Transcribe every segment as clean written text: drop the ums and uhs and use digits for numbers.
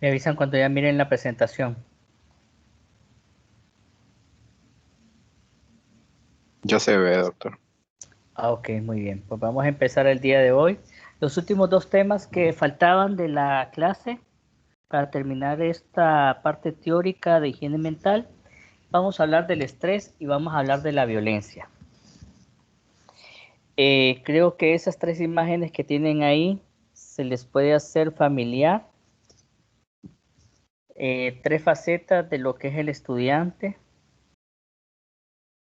Me avisan cuando ya miren la presentación. Ya se ve, doctor. Ok, muy bien. Pues vamos a empezar el día de hoy. Los últimos dos temas que faltaban de la clase para terminar esta parte teórica de higiene mental. Vamos a hablar del estrés y vamos a hablar de la violencia. Creo que esas tres imágenes que tienen ahí se les puede hacer familiar. Tres facetas de lo que es el estudiante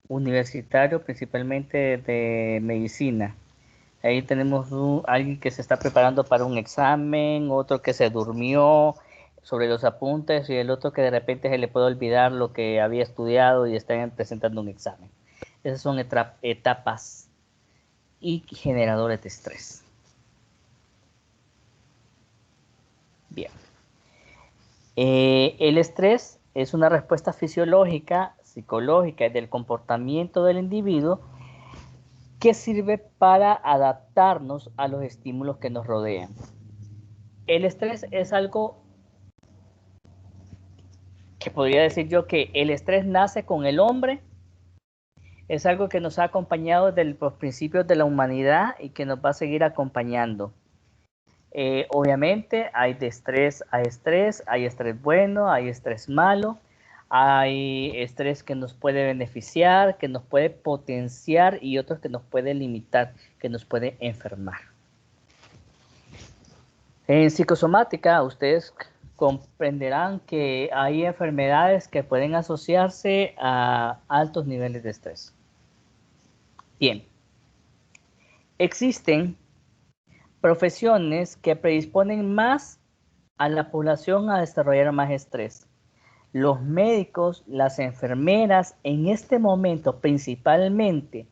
universitario, principalmente de medicina. Ahí tenemos alguien que se está preparando para un examen, otro que se durmió sobre los apuntes y el otro que de repente se le puede olvidar lo que había estudiado y está presentando un examen. Esas son etapas y generadores de estrés. Bien. El estrés es una respuesta fisiológica, psicológica y del comportamiento del individuo que sirve para adaptarnos a los estímulos que nos rodean. El estrés es algo que podría decir yo que el estrés nace con el hombre, es algo que nos ha acompañado desde los principios de la humanidad y que nos va a seguir acompañando. Obviamente hay de estrés a estrés, hay estrés bueno, hay estrés malo, hay estrés que nos puede beneficiar, que nos puede potenciar y otros que nos puede limitar, que nos puede enfermar. En psicosomática, ustedes comprenderán que hay enfermedades que pueden asociarse a altos niveles de estrés. Bien, existen profesiones que predisponen más a la población a desarrollar más estrés. Los médicos, las enfermeras, en este momento principalmente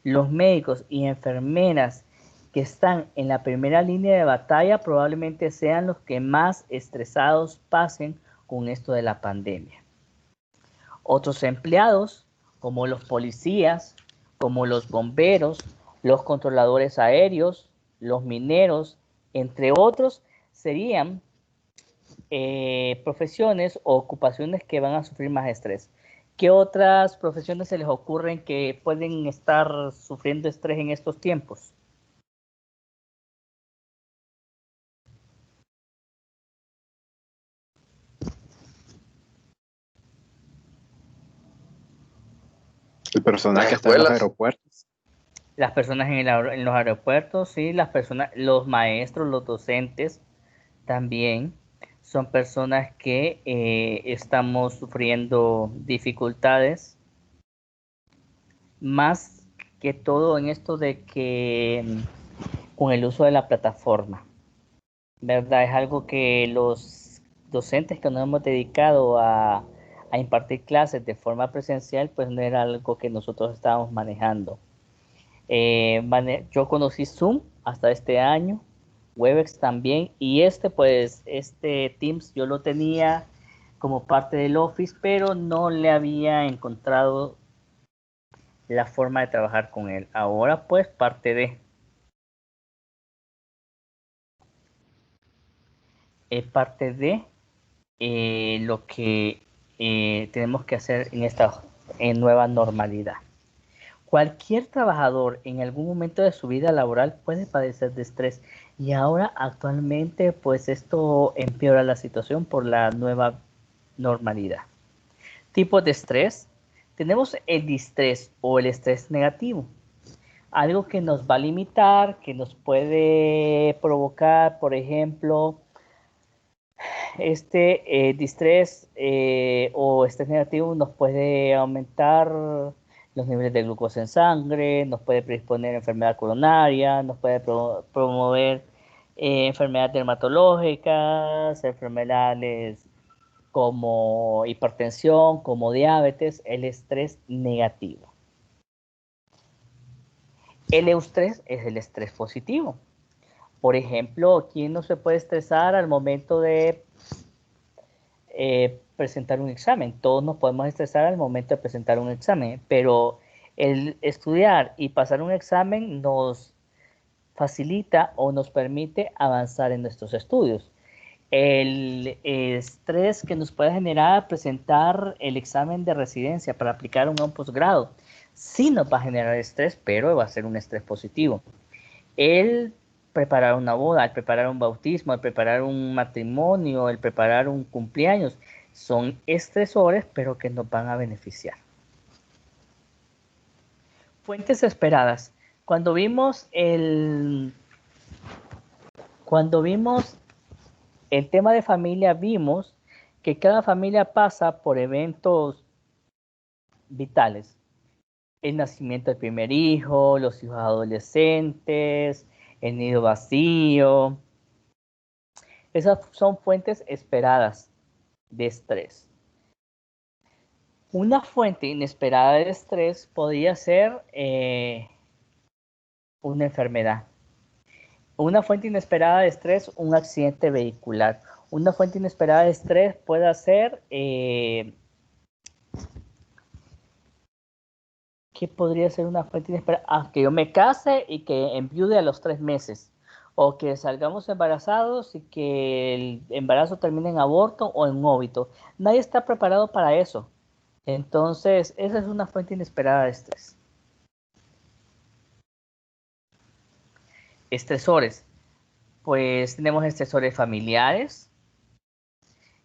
los médicos y enfermeras que están en la primera línea de batalla probablemente sean los que más estresados pasen con esto de la pandemia. Otros empleados, como los policías, como los bomberos, los controladores aéreos, los mineros, entre otros, serían profesiones o ocupaciones que van a sufrir más estrés. ¿Qué otras profesiones se les ocurren que pueden estar sufriendo estrés en estos tiempos? El personal Las que está en los escuelas, aeropuertos. Las personas en los aeropuertos, sí, las personas, los maestros, los docentes también son personas que estamos sufriendo dificultades, más que todo en esto de que con el uso de la plataforma, ¿verdad? Es algo que los docentes que nos hemos dedicado a impartir clases de forma presencial, pues no era algo que nosotros estábamos manejando. Yo conocí Zoom hasta este año, Webex también, y este Teams yo lo tenía como parte del Office, pero no le había encontrado la forma de trabajar con él. Ahora pues parte de lo que tenemos que hacer en esta nueva normalidad. Cualquier trabajador en algún momento de su vida laboral puede padecer de estrés y ahora actualmente pues esto empeora la situación por la nueva normalidad. Tipos de estrés. Tenemos el distrés o el estrés negativo. Algo que nos va a limitar, que nos puede provocar, por ejemplo, este distrés o estrés negativo nos puede aumentar los niveles de glucosa en sangre, nos puede predisponer a enfermedad coronaria, nos puede promover enfermedades dermatológicas, enfermedades como hipertensión, como diabetes, el estrés negativo. El eustrés es el estrés positivo. Por ejemplo, ¿quién no se puede estresar al momento de presentar un examen? Todos nos podemos estresar al momento de presentar un examen, pero el estudiar y pasar un examen nos facilita o nos permite avanzar en nuestros estudios. El estrés que nos puede generar presentar el examen de residencia para aplicar un posgrado, sí nos va a generar estrés, pero va a ser un estrés positivo. El preparar una boda, el preparar un bautismo, el preparar un matrimonio, el preparar un cumpleaños, son estresores, pero que nos van a beneficiar. Fuentes esperadas. Cuando vimos el tema de familia, vimos que cada familia pasa por eventos vitales. El nacimiento del primer hijo, los hijos adolescentes, el nido vacío. Esas son fuentes esperadas de estrés. Una fuente inesperada de estrés podría ser una enfermedad. Una fuente inesperada de estrés, un accidente vehicular. Una fuente inesperada de estrés puede ser, ¿qué podría ser una fuente inesperada? Que yo me case y que enviude a los 3 meses. O que salgamos embarazados y que el embarazo termine en aborto o en óbito. Nadie está preparado para eso. Entonces, esa es una fuente inesperada de estrés. Estresores. Pues tenemos estresores familiares,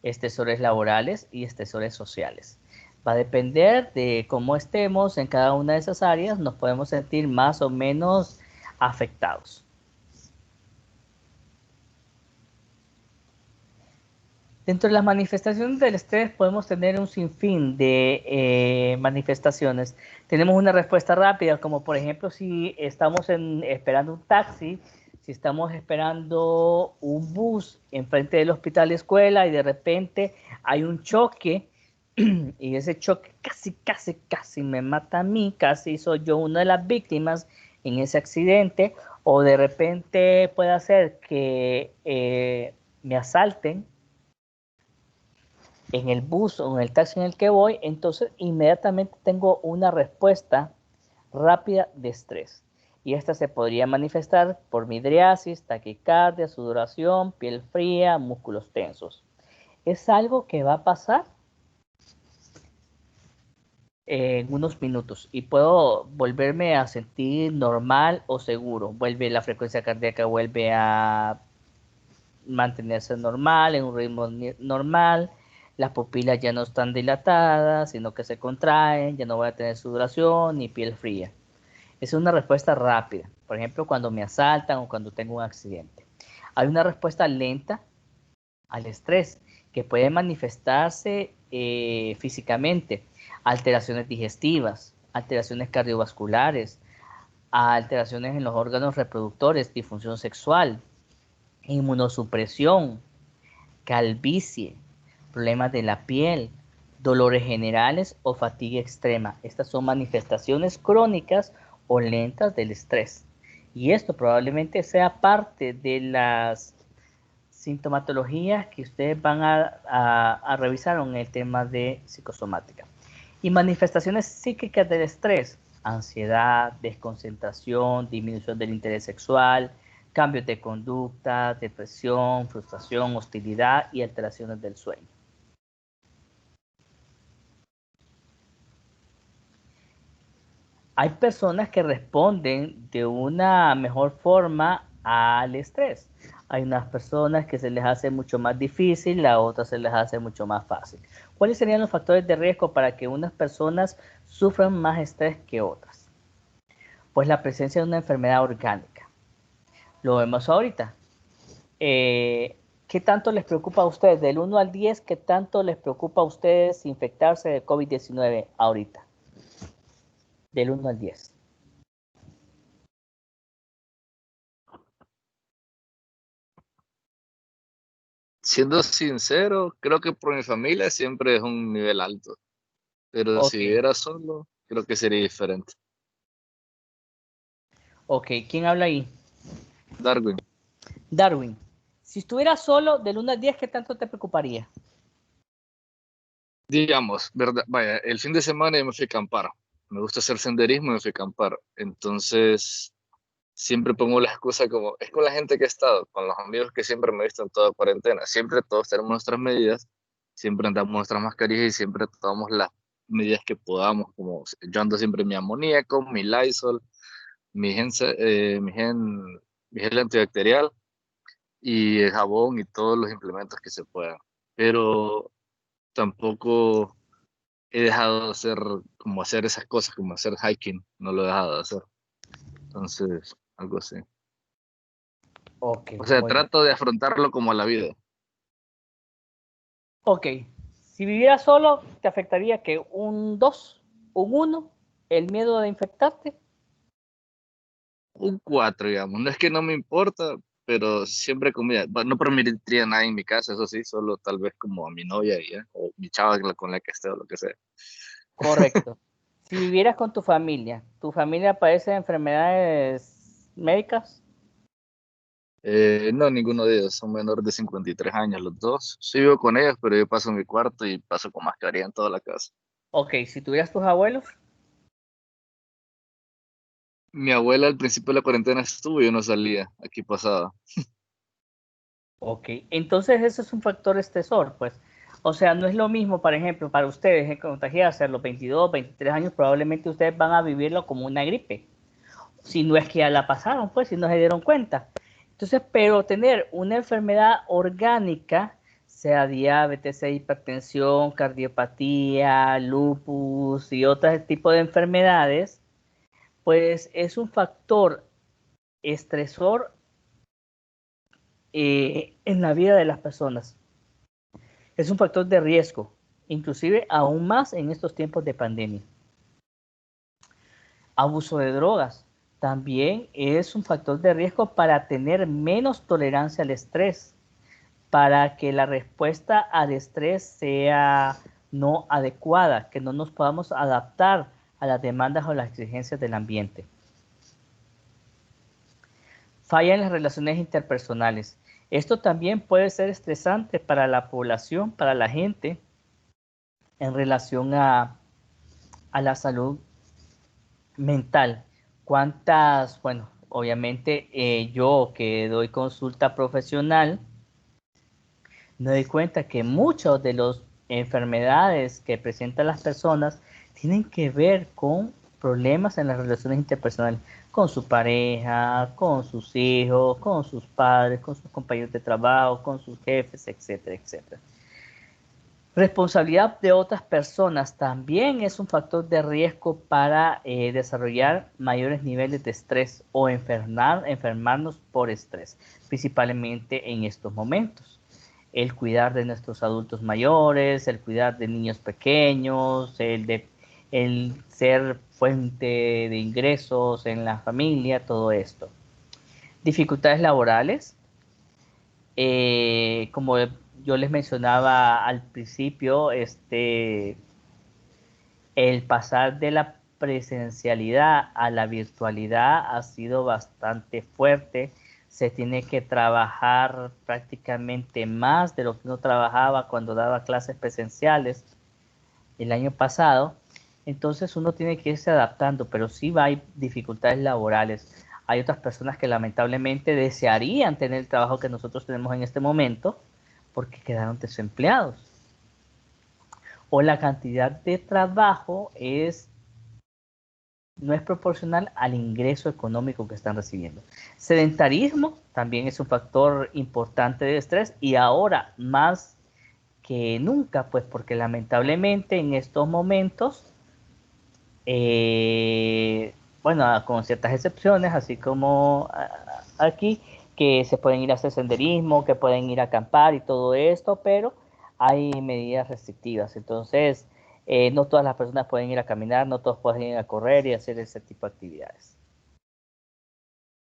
estresores laborales y estresores sociales. Va a depender de cómo estemos en cada una de esas áreas, nos podemos sentir más o menos afectados. Dentro de las manifestaciones del estrés podemos tener un sinfín de manifestaciones. Tenemos una respuesta rápida, como por ejemplo si estamos esperando un taxi, si estamos esperando un bus enfrente del hospital de escuela y de repente hay un choque y ese choque casi me mata a mí, casi soy yo una de las víctimas en ese accidente, o de repente puede hacer que me asalten en el bus o en el taxi en el que voy, entonces inmediatamente tengo una respuesta rápida de estrés. Y esta se podría manifestar por midriasis, taquicardia, sudoración, piel fría, músculos tensos. Es algo que va a pasar en unos minutos y puedo volverme a sentir normal o seguro. Vuelve la frecuencia cardíaca, vuelve a mantenerse normal, en un ritmo normal, las pupilas ya no están dilatadas, sino que se contraen, ya no voy a tener sudoración ni piel fría. Es una respuesta rápida, por ejemplo, cuando me asaltan o cuando tengo un accidente. Hay una respuesta lenta al estrés que puede manifestarse físicamente, alteraciones digestivas, alteraciones cardiovasculares, alteraciones en los órganos reproductores, disfunción sexual, inmunosupresión, calvicie, problemas de la piel, dolores generales o fatiga extrema. Estas son manifestaciones crónicas o lentas del estrés. Y esto probablemente sea parte de las sintomatologías que ustedes van a revisar en el tema de psicosomática. Y manifestaciones psíquicas del estrés: ansiedad, desconcentración, disminución del interés sexual, cambios de conducta, depresión, frustración, hostilidad y alteraciones del sueño. Hay personas que responden de una mejor forma al estrés. Hay unas personas que se les hace mucho más difícil, a otras se les hace mucho más fácil. ¿Cuáles serían los factores de riesgo para que unas personas sufran más estrés que otras? Pues la presencia de una enfermedad orgánica. Lo vemos ahorita. ¿Qué tanto les preocupa a ustedes? Del 1 al 10, ¿qué tanto les preocupa a ustedes infectarse de COVID-19 ahorita? Del 1 al 10. Siendo sincero, creo que por mi familia siempre es un nivel alto, pero Ok, si viviera solo, creo que sería diferente. ok. ¿Quién habla ahí? Darwin, Darwin. Si estuvieras solo, del 1 al 10, ¿qué tanto te preocuparía? digamos, verdad, vaya, el fin de semana yo me fui a acampar. Me gusta hacer senderismo y me fui a acampar. Entonces, siempre pongo la excusa como, es con la gente que he estado, con los amigos que siempre me he visto en toda cuarentena. Siempre todos tenemos nuestras medidas, siempre andamos nuestras mascarillas y siempre tomamos las medidas que podamos, como yo ando siempre mi amoníaco, mi Lysol, mi gen, mi gel antibacterial y el jabón y todos los implementos que se puedan. Pero tampoco he dejado de hacer, como hacer esas cosas, como hacer hiking, no lo he dejado de hacer. Entonces, algo así. Ok, O sea, muy bien. trato de afrontarlo como la vida. Ok, si vivieras solo, ¿te afectaría que un 2, un uno, el miedo de infectarte? Un 4 digamos. No es que no me importa, pero siempre comida. No permitiría a nadie en mi casa, eso sí, solo tal vez como a mi novia y ya, o mi chava con la que esté o lo que sea. Correcto. Si vivieras con ¿tu familia padece de enfermedades médicas? No, ninguno de ellos, son menores de 53 años los dos. Sí vivo con ellos, pero yo paso en mi cuarto y paso con mascarilla en toda la casa. Ok, si tuvieras tus abuelos. Mi abuela al principio de la cuarentena estuvo y yo no salía, aquí pasaba. Ok, entonces eso es un factor estresor, pues. O sea, no es lo mismo, por ejemplo, para ustedes contagiarse a los 22, 23 años, probablemente ustedes van a vivirlo como una gripe. Si no es que ya la pasaron, pues, si no se dieron cuenta. Entonces, pero tener una enfermedad orgánica, sea diabetes, sea hipertensión, cardiopatía, lupus y otros tipos de enfermedades, pues es un factor estresor en la vida de las personas. Es un factor de riesgo, inclusive aún más en estos tiempos de pandemia. Abuso de drogas también es un factor de riesgo para tener menos tolerancia al estrés, para que la respuesta al estrés sea no adecuada, que no nos podamos adaptar a las demandas o las exigencias del ambiente. Falla en las relaciones interpersonales. Esto también puede ser estresante para la población, para la gente, en relación a la salud mental. ¿Cuántas, bueno, obviamente yo que doy consulta profesional, me doy cuenta que muchas de las enfermedades que presentan las personas tienen que ver con problemas en las relaciones interpersonales, con su pareja, con sus hijos, con sus padres, con sus compañeros de trabajo, con sus jefes, etcétera, etcétera. Responsabilidad de otras personas también es un factor de riesgo para desarrollar mayores niveles de estrés o enfermarnos por estrés, principalmente en estos momentos. El cuidar de nuestros adultos mayores, el cuidar de niños pequeños, el ser fuente de ingresos en la familia, todo esto. Dificultades laborales, como yo les mencionaba al principio, el pasar de la presencialidad a la virtualidad ha sido bastante fuerte. Se tiene que trabajar prácticamente más de lo que uno trabajaba cuando daba clases presenciales el año pasado. Entonces uno tiene que irse adaptando, pero sí hay dificultades laborales. Hay otras personas que lamentablemente desearían tener el trabajo que nosotros tenemos en este momento porque quedaron desempleados. O la cantidad de trabajo no es proporcional al ingreso económico que están recibiendo. Sedentarismo también es un factor importante de estrés y ahora más que nunca, pues porque lamentablemente en estos momentos, bueno, con ciertas excepciones, así como aquí, que se pueden ir a hacer senderismo, que pueden ir a acampar y todo esto, pero hay medidas restrictivas. Entonces, no todas las personas pueden ir a caminar, no todos pueden ir a correr y hacer ese tipo de actividades.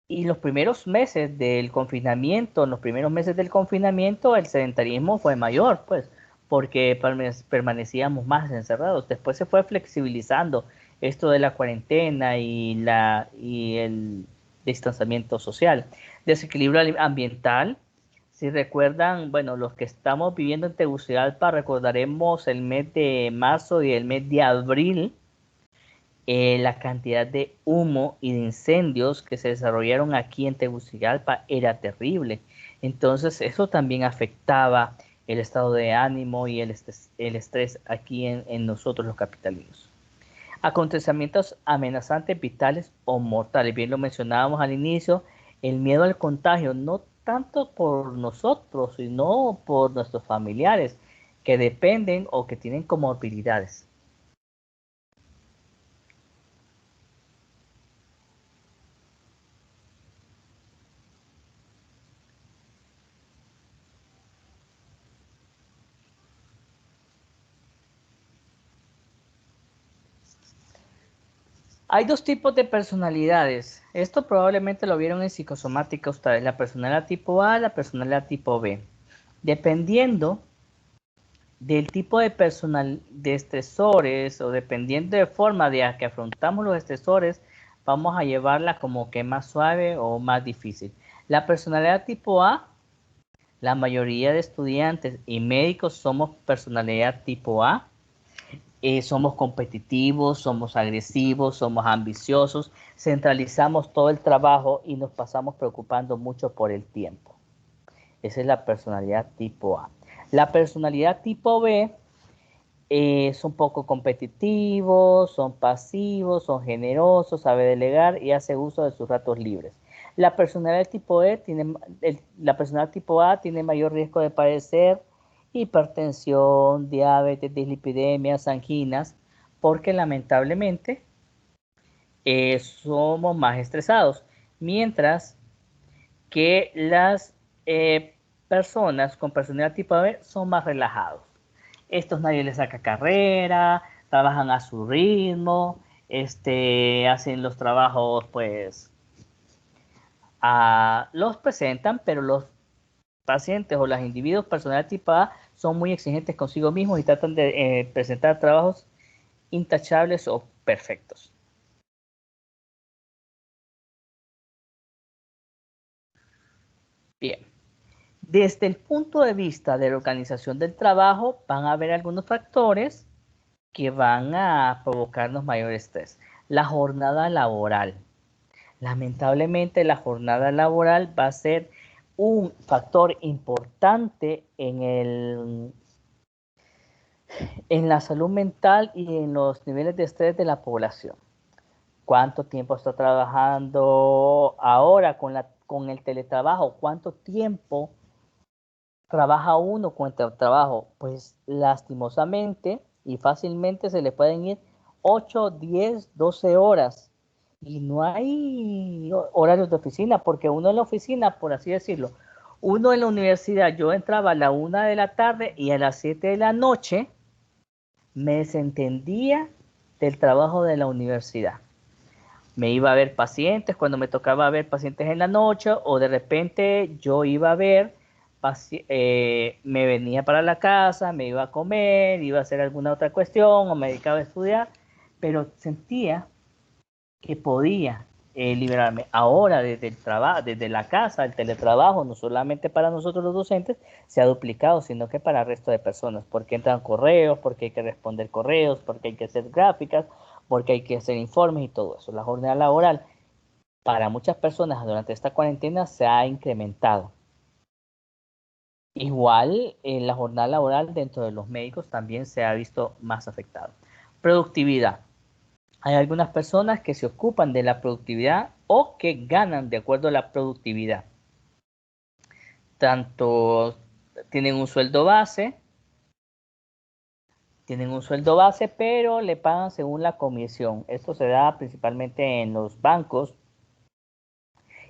Y los primeros meses del confinamiento, en los primeros meses del confinamiento, el sedentarismo fue mayor, pues, porque permanecíamos más encerrados. Después se fue flexibilizando esto de la cuarentena y el distanciamiento social. Desequilibrio ambiental. Si recuerdan, bueno, los que estamos viviendo en Tegucigalpa, recordaremos el mes de marzo y el mes de abril, La cantidad de humo y de incendios que se desarrollaron aquí en Tegucigalpa era terrible. Entonces eso también afectaba el estado de ánimo y el estrés aquí en nosotros los capitalinos. Acontecimientos amenazantes, vitales o mortales. Bien lo mencionábamos al inicio, el miedo al contagio, no tanto por nosotros, sino por nuestros familiares que dependen o que tienen comorbilidades. Hay dos tipos de personalidades. Esto probablemente lo vieron en psicosomática ustedes, la personalidad tipo A, la personalidad tipo B. Dependiendo del tipo de estresores o dependiendo de forma de que afrontamos los estresores, vamos a llevarla como que más suave o más difícil. La personalidad tipo A, la mayoría de estudiantes y médicos somos personalidad tipo A. Somos competitivos, somos agresivos, somos ambiciosos, centralizamos todo el trabajo y nos pasamos preocupando mucho por el tiempo. Esa es la personalidad tipo A. La personalidad tipo B son poco competitivos, son pasivos, son generosos, sabe delegar y hace uso de sus ratos libres. La personalidad tipo la personalidad tipo A tiene mayor riesgo de padecer hipertensión, diabetes, dislipidemias, anginas, porque lamentablemente somos más estresados, mientras que las personas con personalidad tipo B son más relajados. Estos nadie les saca carrera, trabajan a su ritmo, hacen los trabajos, pues, los presentan, pero los pacientes o los individuos personalidad tipo A son muy exigentes consigo mismos y tratan de presentar trabajos intachables o perfectos. Bien. Desde el punto de vista de la organización del trabajo, van a haber algunos factores que van a provocarnos mayor estrés. La jornada laboral. Lamentablemente, la jornada laboral va a ser un factor importante en la salud mental y en los niveles de estrés de la población. ¿Cuánto tiempo está trabajando ahora con el teletrabajo? ¿Cuánto tiempo trabaja uno con el trabajo? Pues lastimosamente y fácilmente se le pueden ir 8, 10, 12 horas. Y no hay horarios de oficina, porque uno en la oficina, por así decirlo, uno en la universidad, yo entraba a la 1 de la tarde y a las 7 de la noche me desentendía del trabajo de la universidad. Me iba a ver pacientes cuando me tocaba ver pacientes en la noche, o de repente yo iba a ver, me venía para la casa, me iba a comer, iba a hacer alguna otra cuestión o me dedicaba a estudiar, pero sentía que podía liberarme. Ahora desde el trabajo, desde la casa, el teletrabajo, no solamente para nosotros los docentes, se ha duplicado, sino que para el resto de personas, porque entran correos, porque hay que responder correos, porque hay que hacer gráficas, porque hay que hacer informes y todo eso. La jornada laboral para muchas personas durante esta cuarentena se ha incrementado. Igual la jornada laboral dentro de los médicos también se ha visto más afectado. Productividad. Hay algunas personas que se ocupan de la productividad o que ganan de acuerdo a la productividad. Tanto tienen un sueldo base, pero le pagan según la comisión. Esto se da principalmente en los bancos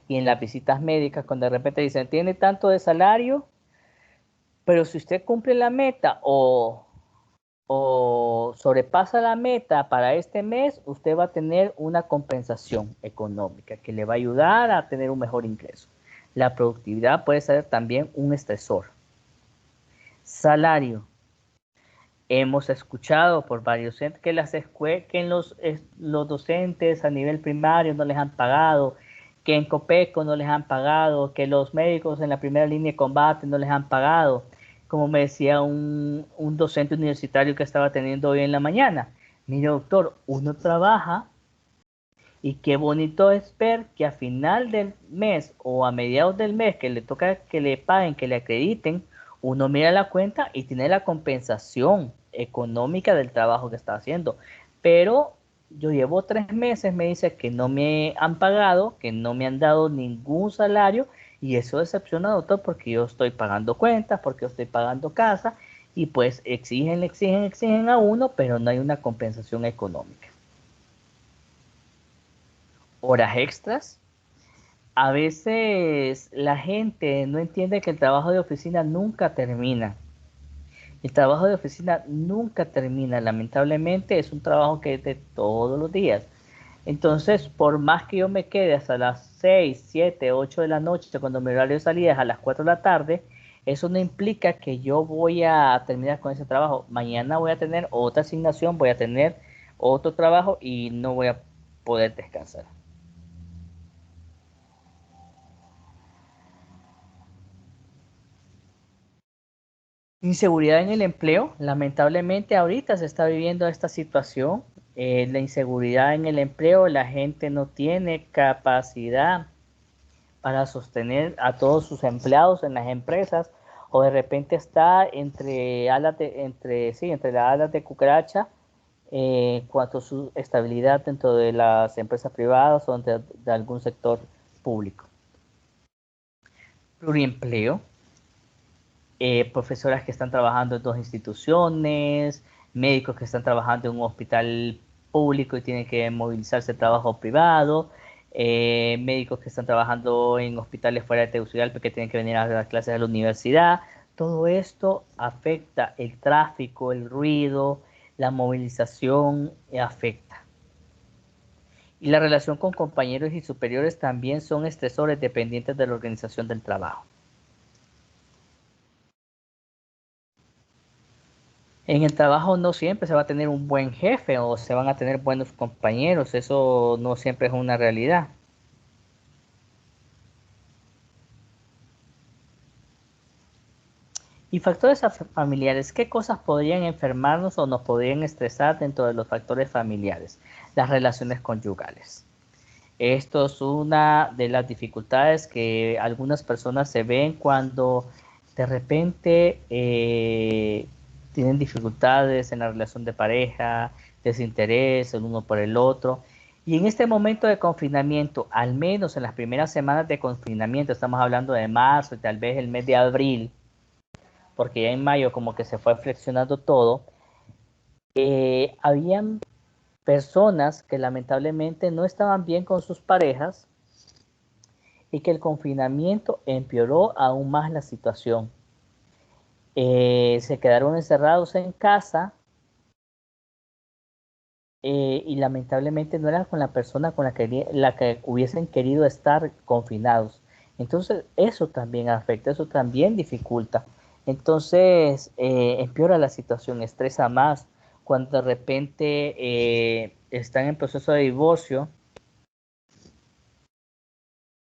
y en las visitas médicas, cuando de repente dicen, tiene tanto de salario, pero si usted cumple la meta o sobrepasa la meta para este mes, usted va a tener una compensación económica que le va a ayudar a tener un mejor ingreso. La productividad puede ser también un estresor. Salario. Hemos escuchado por varios que los docentes a nivel primario no les han pagado, que en Copeco no les han pagado, que los médicos en la primera línea de combate no les han pagado. Como me decía un docente universitario que estaba teniendo hoy en la mañana, mire doctor, uno trabaja Y qué bonito es ver que a final del mes o a mediados del mes que le toca que le paguen, que le acrediten, uno mira la cuenta y tiene la compensación económica del trabajo que está haciendo. Pero yo llevo 3 meses, me dice que no me han pagado, que no me han dado ningún salario y eso decepciona, doctor, porque yo estoy pagando cuentas, porque yo estoy pagando casa y pues exigen a uno, pero no hay una compensación económica. Horas extras. A veces la gente no entiende que el trabajo de oficina nunca termina. El trabajo de oficina nunca termina. Lamentablemente es un trabajo que es de todos los días. Entonces, por más que yo me quede hasta las 6, 7, 8 de la noche, cuando mi horario de salida es a las 4 de la tarde, eso no implica que yo voy a terminar con ese trabajo. Mañana voy a tener otra asignación, voy a tener otro trabajo y no voy a poder descansar. Inseguridad en el empleo. Lamentablemente ahorita se está viviendo esta situación. La inseguridad en el empleo, la gente no tiene capacidad para sostener a todos sus empleados en las empresas o de repente está entre entre las alas de cucaracha cuanto a su estabilidad dentro de las empresas privadas o de algún sector público. Pluriempleo. Profesoras que están trabajando en 2 instituciones, médicos que están trabajando en un hospital público y tienen que movilizarse al trabajo privado, médicos que están trabajando en hospitales fuera de Tegucigalpa que tienen que venir a dar clases a la universidad. Todo esto afecta el tráfico, el ruido, la movilización, afecta. Y la relación con compañeros y superiores también son estresores dependientes de la organización del trabajo. En el trabajo no siempre se va a tener un buen jefe o se van a tener buenos compañeros, eso no siempre es una realidad. Y factores familiares, ¿qué cosas podrían enfermarnos o nos podrían estresar dentro de los factores familiares? Las relaciones conyugales. Esto es una de las dificultades que algunas personas se ven cuando de repente tienen dificultades en la relación de pareja, desinterés el uno por el otro. Y en este momento de confinamiento, al menos en las primeras semanas de confinamiento, estamos hablando de marzo y tal vez el mes de abril, porque ya en mayo como que se fue flexionando todo, habían personas que lamentablemente no estaban bien con sus parejas y que el confinamiento empeoró aún más la situación. Se quedaron encerrados en casa y lamentablemente no era con la persona con la que hubiesen querido estar confinados. Entonces eso también afecta, eso también dificulta. Entonces empeora la situación, estresa más cuando de repente están en proceso de divorcio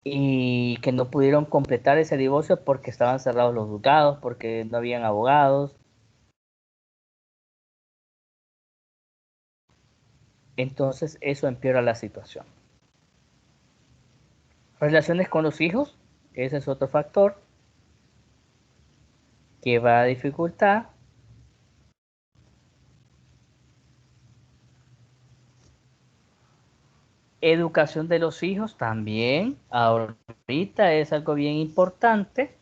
y que no pudieron completar ese divorcio porque estaban cerrados los juzgados, porque no habían abogados. Entonces eso empeora la situación. Relaciones con los hijos, ese es otro factor que va a dificultar. Educación de los hijos también, ahorita es algo bien importante.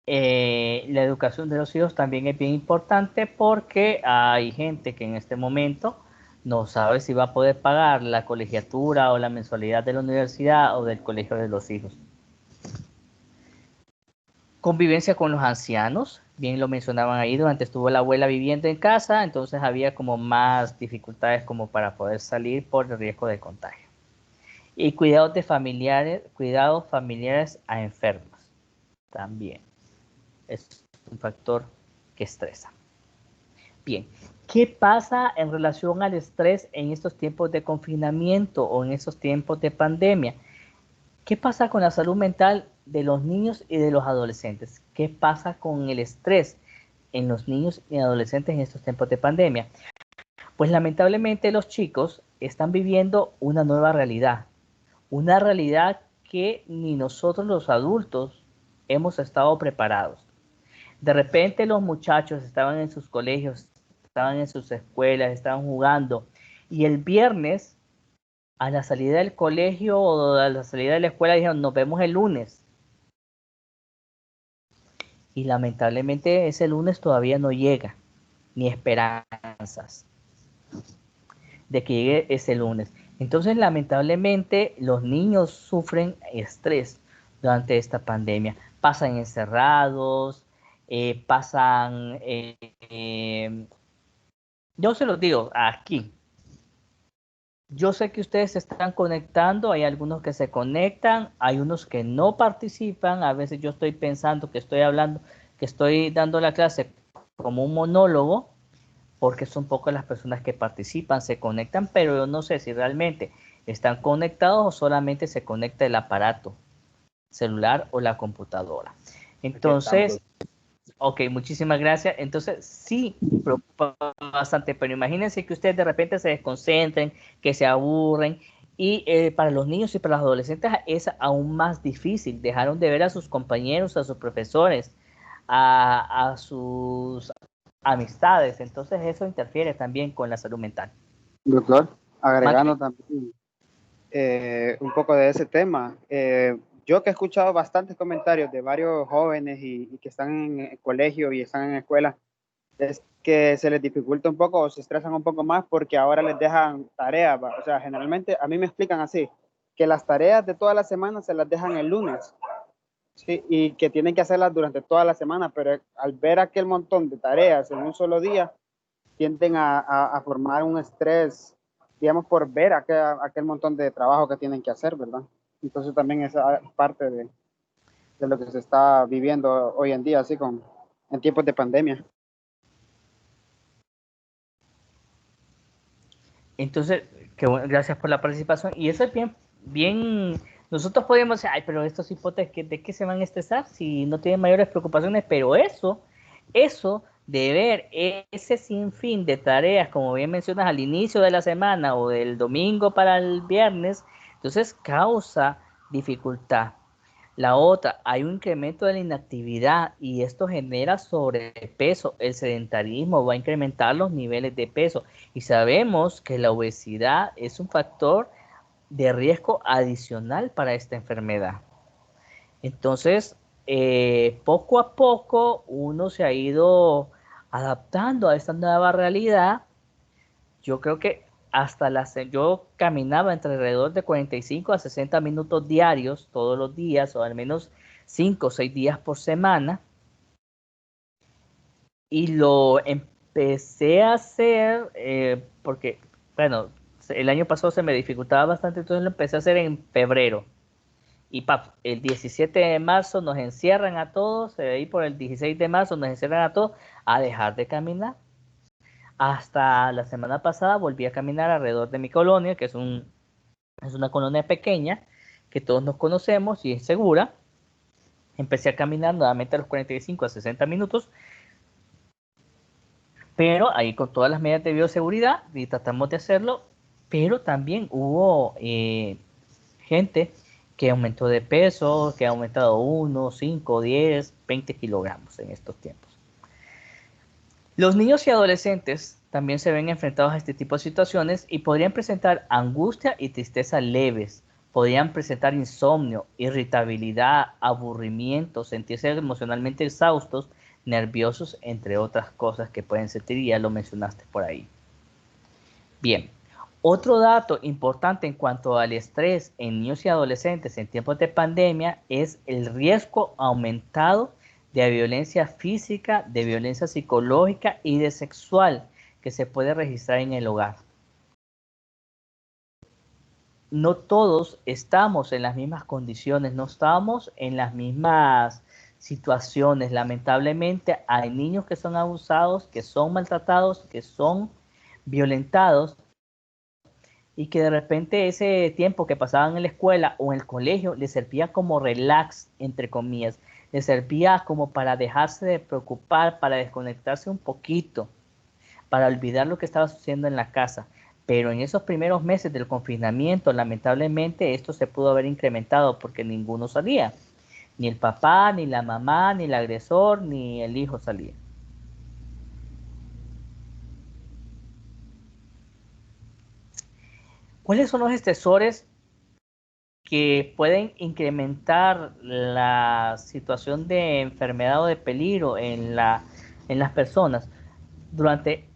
La educación de los hijos también es bien importante porque hay gente que en este momento no sabe si va a poder pagar la colegiatura o la mensualidad de la universidad o del colegio de los hijos. Convivencia con los ancianos, bien lo mencionaban ahí, antes estuvo la abuela viviendo en casa, entonces había como más dificultades como para poder salir por el riesgo de contagio. Y cuidados familiares a enfermos, también es un factor que estresa. Bien, ¿qué pasa en relación al estrés en estos tiempos de confinamiento o en estos tiempos de pandemia? ¿Qué pasa con la salud mental de los niños y de los adolescentes? ¿Qué pasa con el estrés en los niños y adolescentes en estos tiempos de pandemia? Pues lamentablemente los chicos están viviendo una realidad que ni nosotros los adultos hemos estado preparados. De repente los muchachos estaban en sus colegios, estaban en sus escuelas, estaban jugando, y el viernes a la salida del colegio o a la salida de la escuela dijeron, nos vemos el lunes. Y lamentablemente ese lunes todavía no llega, ni esperanzas de que llegue ese lunes. Entonces, lamentablemente, los niños sufren estrés durante esta pandemia. Pasan encerrados, pasan, yo se los digo aquí. Yo sé que ustedes se están conectando, hay algunos que se conectan, hay unos que no participan, a veces yo estoy pensando que estoy hablando, que estoy dando la clase como un monólogo, porque son pocas las personas que participan, se conectan, pero yo no sé si realmente están conectados o solamente se conecta el aparato celular o la computadora. Entonces, ok, muchísimas gracias. Entonces, sí, preocupa bastante, pero imagínense que ustedes de repente se desconcentren, que se aburren, y para los niños y para los adolescentes es aún más difícil. Dejaron de ver a sus compañeros, a sus profesores, a sus amistades, entonces eso interfiere también con la salud mental. Doctor, agregando Mándeme. también un poco de ese tema, yo que he escuchado bastantes comentarios de varios jóvenes y que están en el colegio y están en escuela, es que se les dificulta un poco o se estresan un poco más porque ahora les dejan tareas, o sea, generalmente a mí me explican así, que las tareas de toda la semana se las dejan el lunes, ¿sí? Y que tienen que hacerlas durante toda la semana, pero al ver aquel montón de tareas en un solo día, tienden a formar un estrés, digamos, por ver aquel montón de trabajo que tienen que hacer, ¿verdad? Entonces también es parte de lo que se está viviendo hoy en día, así en tiempos de pandemia. Entonces, qué bueno, gracias por la participación. Y eso es bien, bien, nosotros podemos decir, ay, pero estos hipótesis, ¿de qué se van a estresar si no tienen mayores preocupaciones? Pero eso de ver ese sinfín de tareas, como bien mencionas, al inicio de la semana o del domingo para el viernes, entonces causa dificultad. La otra, hay un incremento de la inactividad y esto genera sobrepeso. El sedentarismo va a incrementar los niveles de peso y sabemos que la obesidad es un factor de riesgo adicional para esta enfermedad. Entonces, poco a poco uno se ha ido adaptando a esta nueva realidad. Yo creo que yo caminaba entre alrededor de 45 a 60 minutos diarios todos los días, o al menos 5 o 6 días por semana, y lo empecé a hacer porque, bueno, el año pasado se me dificultaba bastante, entonces lo empecé a hacer en febrero. Y el 17 de marzo nos encierran a todos, ahí por el 16 de marzo nos encierran a todos a dejar de caminar. Hasta la semana pasada volví a caminar alrededor de mi colonia, que es una colonia pequeña, que todos nos conocemos y es segura. Empecé a caminar nuevamente a los 45 a 60 minutos, pero ahí con todas las medidas de bioseguridad y tratamos de hacerlo, pero también hubo gente que aumentó de peso, que ha aumentado 1, 5, 10, 20 kilogramos en estos tiempos. Los niños y adolescentes también se ven enfrentados a este tipo de situaciones y podrían presentar angustia y tristeza leves, podrían presentar insomnio, irritabilidad, aburrimiento, sentirse emocionalmente exhaustos, nerviosos, entre otras cosas que pueden sentir, y ya lo mencionaste por ahí. Bien, otro dato importante en cuanto al estrés en niños y adolescentes en tiempos de pandemia es el riesgo aumentado de violencia física, de violencia psicológica y de sexual que se puede registrar en el hogar. No todos estamos en las mismas condiciones, no estamos en las mismas situaciones. Lamentablemente hay niños que son abusados, que son maltratados, que son violentados, y que de repente ese tiempo que pasaban en la escuela o en el colegio les servía como relax, entre comillas, les servía como para dejarse de preocupar, para desconectarse un poquito, para olvidar lo que estaba sucediendo en la casa. Pero en esos primeros meses del confinamiento, lamentablemente, esto se pudo haber incrementado porque ninguno salía. Ni el papá, ni la mamá, ni el agresor, ni el hijo salía. ¿Cuáles son los estresores que pueden incrementar la situación de enfermedad o de peligro en las personas durante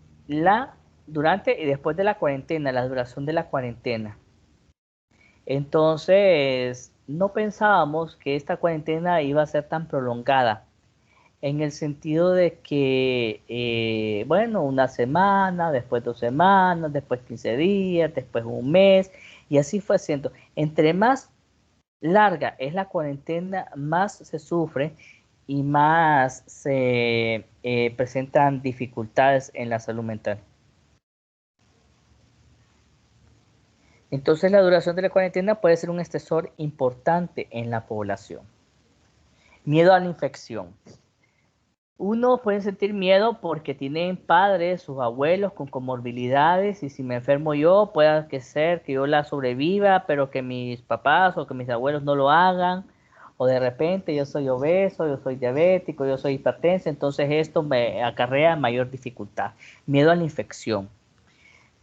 durante y después de la cuarentena, la duración de la cuarentena? Entonces, no pensábamos que esta cuarentena iba a ser tan prolongada, en el sentido de que, bueno, una semana, después 2 semanas, después 15 días, después un mes, y así fue siendo. Entre más larga es la cuarentena, más se sufre y más se presentan dificultades en la salud mental. Entonces, la duración de la cuarentena puede ser un estresor importante en la población. Miedo a la infección. Uno puede sentir miedo porque tienen padres, sus abuelos con comorbilidades, y si me enfermo yo, pueda que ser que yo la sobreviva, pero que mis papás o que mis abuelos no lo hagan, o de repente yo soy obeso, yo soy diabético, yo soy hipertenso, entonces esto me acarrea mayor dificultad. Miedo a la infección.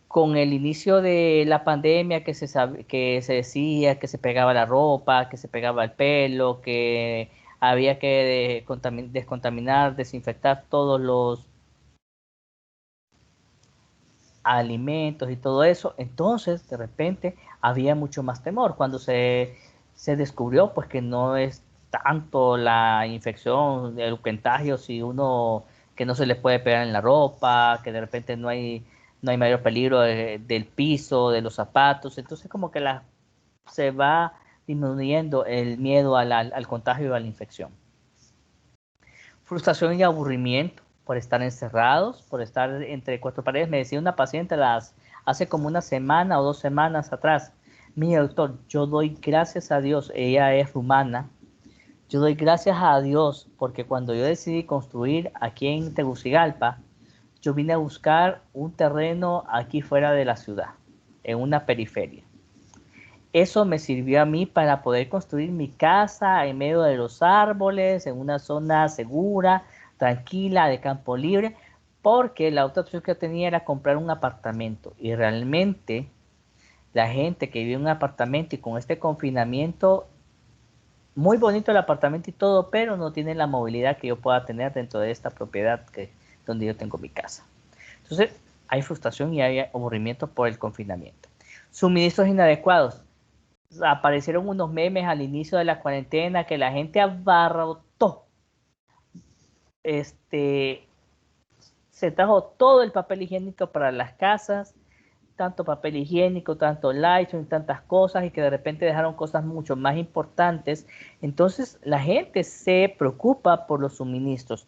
Con el inicio de la pandemia que se decía que se pegaba la ropa, que se pegaba el pelo, que había que descontaminar, desinfectar todos los alimentos y todo eso, entonces de repente había mucho más temor cuando se descubrió pues que no es tanto la infección, el contagio, si uno que no se le puede pegar en la ropa, que de repente no hay mayor peligro del piso, de los zapatos, entonces como que se va disminuyendo el miedo al contagio y a la infección. Frustración y aburrimiento por estar encerrados, por estar entre cuatro paredes. Me decía una paciente hace como una semana o 2 semanas atrás: mira, doctor, yo doy gracias a Dios, ella es rumana, yo doy gracias a Dios porque cuando yo decidí construir aquí en Tegucigalpa, yo vine a buscar un terreno aquí fuera de la ciudad, en una periferia. Eso me sirvió a mí para poder construir mi casa en medio de los árboles, en una zona segura, tranquila, de campo libre, porque la otra opción que yo tenía era comprar un apartamento. Y realmente la gente que vive en un apartamento y con este confinamiento, muy bonito el apartamento y todo, pero no tiene la movilidad que yo pueda tener dentro de esta propiedad donde yo tengo mi casa. Entonces, hay frustración y hay aburrimiento por el confinamiento. Suministros inadecuados. Aparecieron unos memes al inicio de la cuarentena que la gente abarrotó. Se trajo todo el papel higiénico para las casas, tanto papel higiénico, tanto Lysol, tantas cosas, y que de repente dejaron cosas mucho más importantes. Entonces la gente se preocupa por los suministros.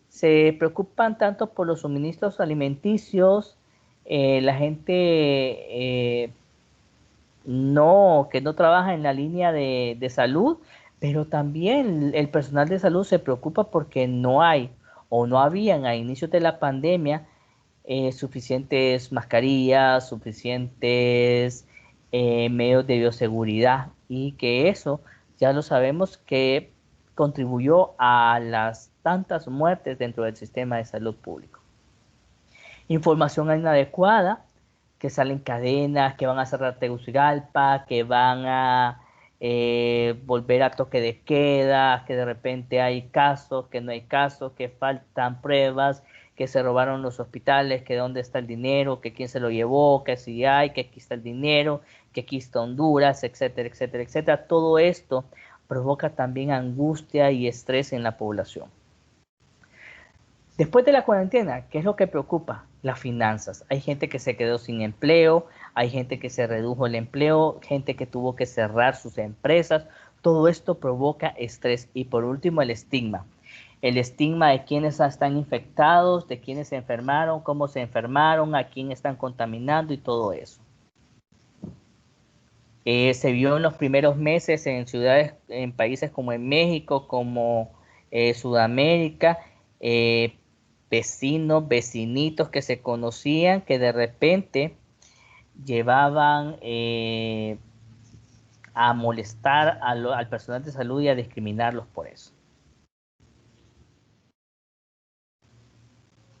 Se preocupan tanto por los suministros alimenticios, la gente que no trabaja en la línea de salud, pero también el personal de salud se preocupa porque no hay o no habían a inicios de la pandemia suficientes mascarillas, suficientes medios de bioseguridad, y que eso ya lo sabemos que contribuyó a las tantas muertes dentro del sistema de salud público. Información inadecuada, que salen cadenas, que van a cerrar Tegucigalpa, que van a volver a toque de queda, que de repente hay casos, que no hay casos, que faltan pruebas, que se robaron los hospitales, que dónde está el dinero, que quién se lo llevó, que si hay, que aquí está el dinero, que aquí está Honduras, etcétera, etcétera, etcétera. Todo esto provoca también angustia y estrés en la población. Después de la cuarentena, ¿qué es lo que preocupa? Las finanzas. Hay gente que se quedó sin empleo, hay gente que se redujo el empleo, gente que tuvo que cerrar sus empresas. Todo esto provoca estrés. Y por último, el estigma. El estigma de quiénes están infectados, de quiénes se enfermaron, cómo se enfermaron, a quién están contaminando y todo eso. Se vio en los primeros meses en ciudades, en países como en México, como Sudamérica, vecinos, vecinitos que se conocían, que de repente llevaban a molestar al personal de salud y a discriminarlos por eso.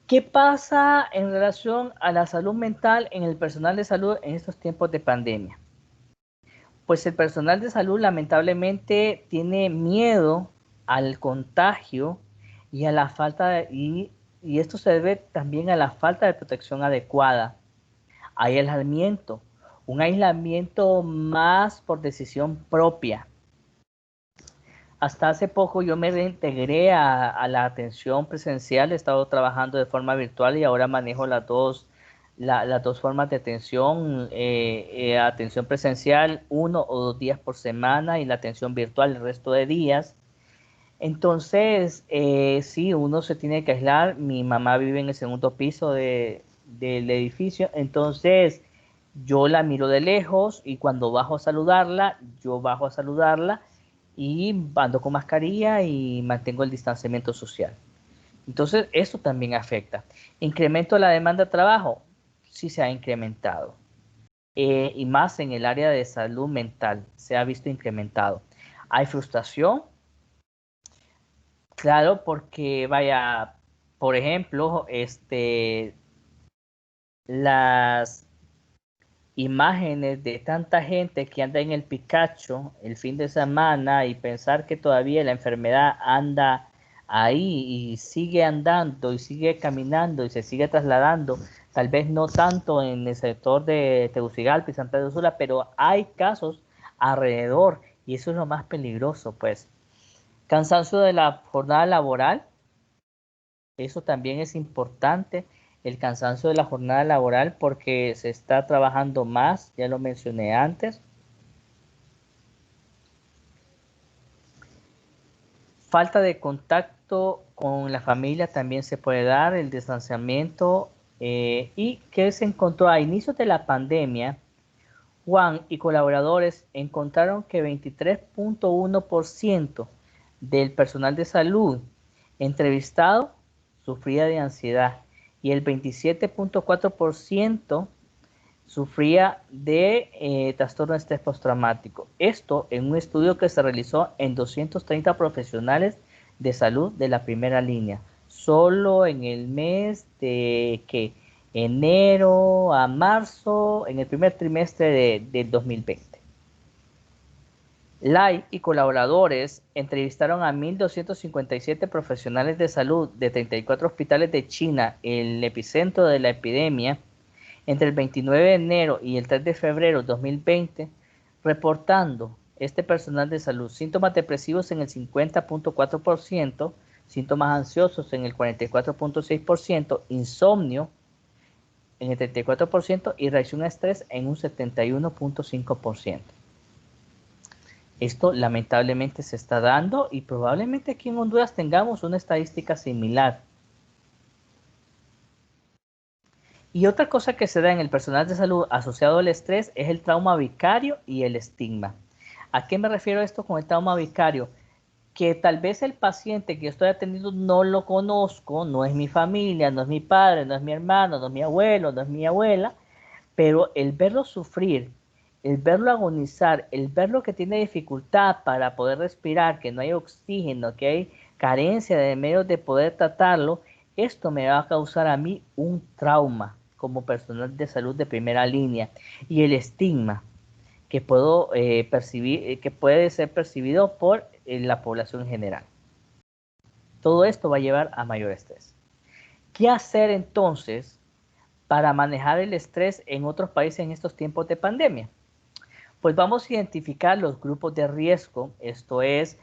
¿Qué pasa en relación a la salud mental en el personal de salud en estos tiempos de pandemia? Pues el personal de salud lamentablemente tiene miedo al contagio y a la y esto se debe también a la falta de protección adecuada. Hay aislamiento, un aislamiento más por decisión propia. Hasta hace poco yo me reintegré a la atención presencial, he estado trabajando de forma virtual y ahora manejo las dos formas de atención, atención presencial 1 o 2 días por semana y la atención virtual el resto de días. Entonces, sí, uno se tiene que aislar. Mi mamá vive en el segundo piso del edificio, entonces yo la miro de lejos y cuando bajo a saludarla, yo bajo a saludarla y ando con mascarilla y mantengo el distanciamiento social. Entonces, eso también afecta. ¿Incremento de la demanda de trabajo? Sí se ha incrementado. Y más en el área de salud mental se ha visto incrementado. ¿Hay frustración? Claro, porque vaya, por ejemplo, las imágenes de tanta gente que anda en el Picacho el fin de semana y pensar que todavía la enfermedad anda ahí y sigue andando y sigue caminando y se sigue trasladando, tal vez no tanto en el sector de Tegucigalpa y San Pedro Sula, pero hay casos alrededor y eso es lo más peligroso, pues. Cansancio de la jornada laboral, eso también es importante, el cansancio de la jornada laboral porque se está trabajando más, ya lo mencioné antes. Falta de contacto con la familia también se puede dar, el distanciamiento y que se encontró a inicios de la pandemia. Juan y colaboradores encontraron que 23.1% del personal de salud entrevistado sufría de ansiedad y el 27.4% sufría de trastorno de estrés postraumático. Esto en un estudio que se realizó en 230 profesionales de salud de la primera línea, solo en el mes de enero a marzo, en el primer trimestre del 2020. Lai y colaboradores entrevistaron a 1.257 profesionales de salud de 34 hospitales de China, el epicentro de la epidemia, entre el 29 de enero y el 3 de febrero de 2020, reportando este personal de salud síntomas depresivos en el 50.4%, síntomas ansiosos en el 44.6%, insomnio en el 34% y reacción a estrés en un 71.5%. Esto lamentablemente se está dando y probablemente aquí en Honduras tengamos una estadística similar. Y otra cosa que se da en el personal de salud asociado al estrés es el trauma vicario y el estigma. ¿A qué me refiero esto con el trauma vicario? Que tal vez el paciente que yo estoy atendiendo no lo conozco, no es mi familia, no es mi padre, no es mi hermano, no es mi abuelo, no es mi abuela, pero el verlo sufrir, el verlo agonizar, el verlo que tiene dificultad para poder respirar, que no hay oxígeno, que hay carencia de medios de poder tratarlo, esto me va a causar a mí un trauma como personal de salud de primera línea y el estigma que puedo percibir, que puede ser percibido por la población en general. Todo esto va a llevar a mayor estrés. ¿Qué hacer entonces para manejar el estrés en otros países en estos tiempos de pandemia? Pues vamos a identificar los grupos de riesgo, esto es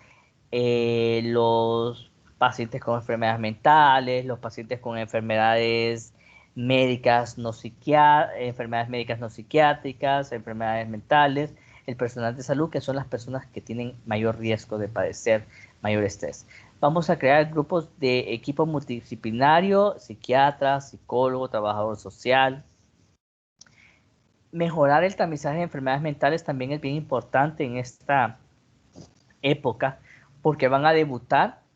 los pacientes con enfermedades mentales, los pacientes con enfermedades médicas no enfermedades médicas no psiquiátricas, enfermedades mentales, el personal de salud, que son las personas que tienen mayor riesgo de padecer mayor estrés. Vamos a crear grupos de equipo multidisciplinario, psiquiatra, psicólogo, trabajador social. Mejorar el tamizaje de enfermedades mentales también es bien importante en esta época porque van a debutar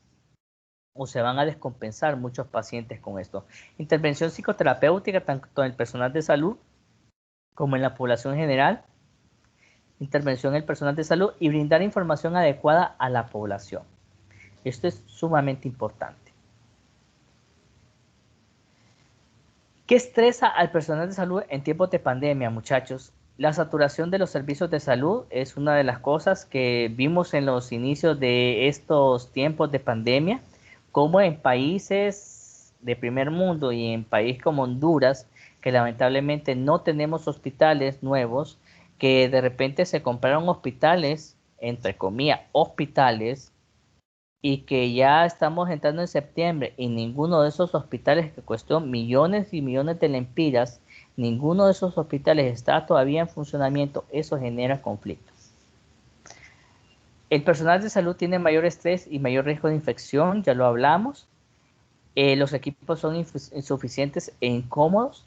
o se van a descompensar muchos pacientes con esto. Intervención psicoterapéutica tanto en el personal de salud como en la población general, intervención del personal de salud y brindar información adecuada a la población. Esto es sumamente importante. ¿Qué estresa al personal de salud en tiempos de pandemia, muchachos? La saturación de los servicios de salud es una de las cosas que vimos en los inicios de estos tiempos de pandemia, como en países de primer mundo y en países como Honduras, que lamentablemente no tenemos hospitales nuevos, que de repente se compraron hospitales, entre comillas, hospitales, y que ya estamos entrando en septiembre y ninguno de esos hospitales que costó millones y millones de lempiras, ninguno de esos hospitales está todavía en funcionamiento, eso genera conflictos. El personal de salud tiene mayor estrés y mayor riesgo de infección, ya lo hablamos. Los equipos son insuficientes e incómodos,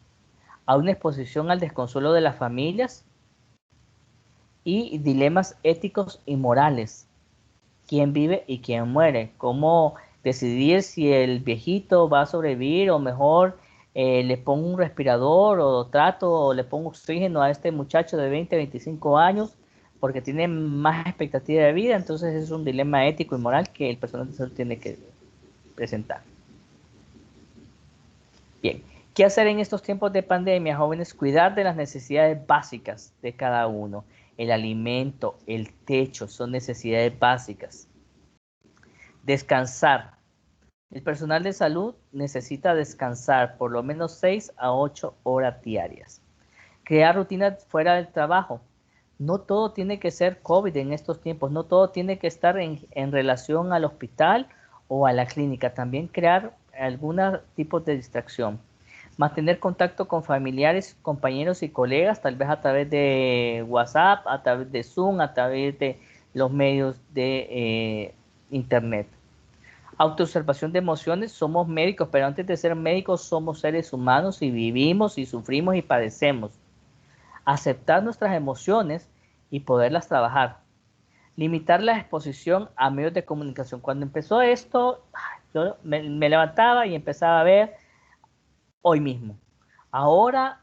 a una exposición al desconsuelo de las familias y dilemas éticos y morales. ¿Quién vive y quién muere? ¿Cómo decidir si el viejito va a sobrevivir o mejor le pongo un respirador o trato o le pongo oxígeno a este muchacho de 20, 25 años porque tiene más expectativa de vida? Entonces es un dilema ético y moral que el personal de salud tiene que presentar. Bien, ¿qué hacer en estos tiempos de pandemia, jóvenes? Cuidar de las necesidades básicas de cada uno. El alimento, el techo, son necesidades básicas. Descansar. El personal de salud necesita descansar por lo menos 6 a 8 horas diarias. Crear rutinas fuera del trabajo. No todo tiene que ser COVID en estos tiempos, no todo tiene que estar en relación al hospital o a la clínica. También crear algún tipo de distracción. Mantener contacto con familiares, compañeros y colegas, tal vez a través de WhatsApp, a través de Zoom, a través de los medios de Internet. Autoobservación de emociones. Somos médicos, pero antes de ser médicos somos seres humanos y vivimos y sufrimos y padecemos. Aceptar nuestras emociones y poderlas trabajar. Limitar la exposición a medios de comunicación. Cuando empezó esto, yo me levantaba y empezaba a ver hoy mismo. Ahora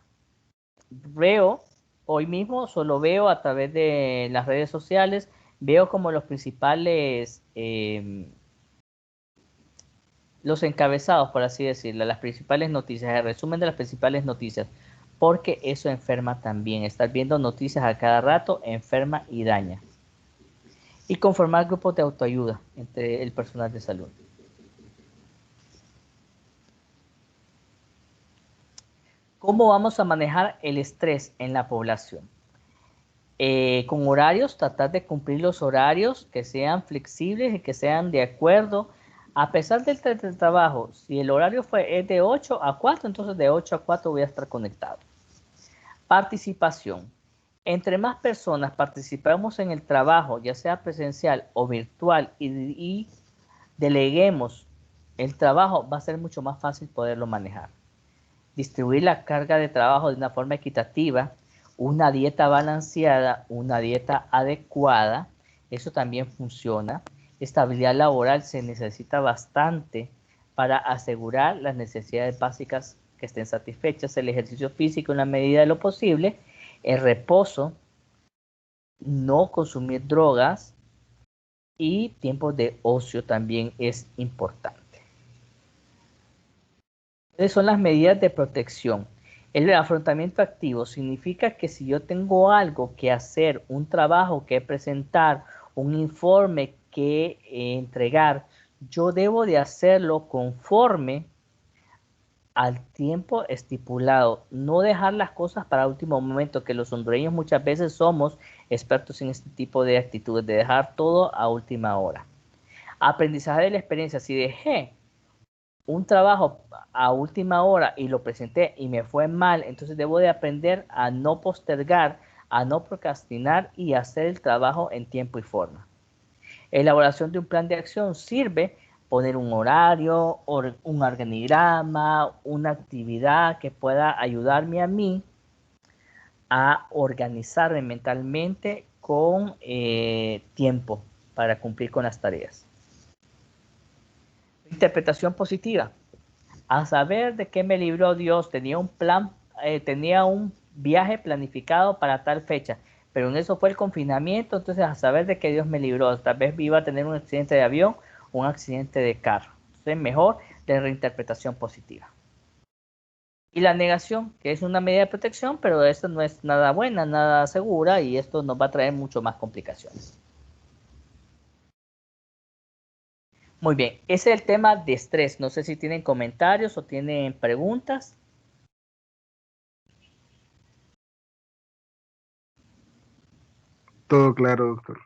veo, hoy mismo solo veo a través de las redes sociales, veo como los principales, los encabezados, por así decirlo, las principales noticias, el resumen de las principales noticias, porque eso enferma también. Estar viendo noticias a cada rato enferma y daña. Y conformar grupos de autoayuda entre el personal de salud. ¿Cómo vamos a manejar el estrés en la población? Con horarios, tratar de cumplir los horarios que sean flexibles y que sean de acuerdo. A pesar del teletrabajo, si el horario es de 8 a 4, entonces de 8 a 4 voy a estar conectado. Participación. Entre más personas participamos en el trabajo, ya sea presencial o virtual, y deleguemos el trabajo, va a ser mucho más fácil poderlo manejar. Distribuir la carga de trabajo de una forma equitativa, una dieta balanceada, una dieta adecuada, eso también funciona. Estabilidad laboral se necesita bastante para asegurar las necesidades básicas que estén satisfechas, el ejercicio físico en la medida de lo posible, el reposo, no consumir drogas y tiempos de ocio también es importante. ¿Cuáles son las medidas de protección? El afrontamiento activo significa que si yo tengo algo que hacer, un trabajo que presentar, un informe que entregar, yo debo de hacerlo conforme al tiempo estipulado, no dejar las cosas para último momento, que los hondureños muchas veces somos expertos en este tipo de actitudes, de dejar todo a última hora. Aprendizaje de la experiencia. Si dejé un trabajo a última hora y lo presenté y me fue mal, entonces debo de aprender a no postergar, a no procrastinar y hacer el trabajo en tiempo y forma. Elaboración de un plan de acción sirve poner un horario, un organigrama, una actividad que pueda ayudarme a mí a organizarme mentalmente con tiempo para cumplir con las tareas. Interpretación positiva. A saber de qué me libró Dios, tenía un plan, tenía un viaje planificado para tal fecha, pero en eso fue el confinamiento, entonces a saber de qué Dios me libró, tal vez iba a tener un accidente de avión o un accidente de carro. Entonces mejor de reinterpretación positiva. Y la negación, que es una medida de protección, pero esto no es nada buena, nada segura, y esto nos va a traer mucho más complicaciones. Muy bien, ese es el tema de estrés. No sé si tienen comentarios o tienen preguntas. Todo claro, doctor.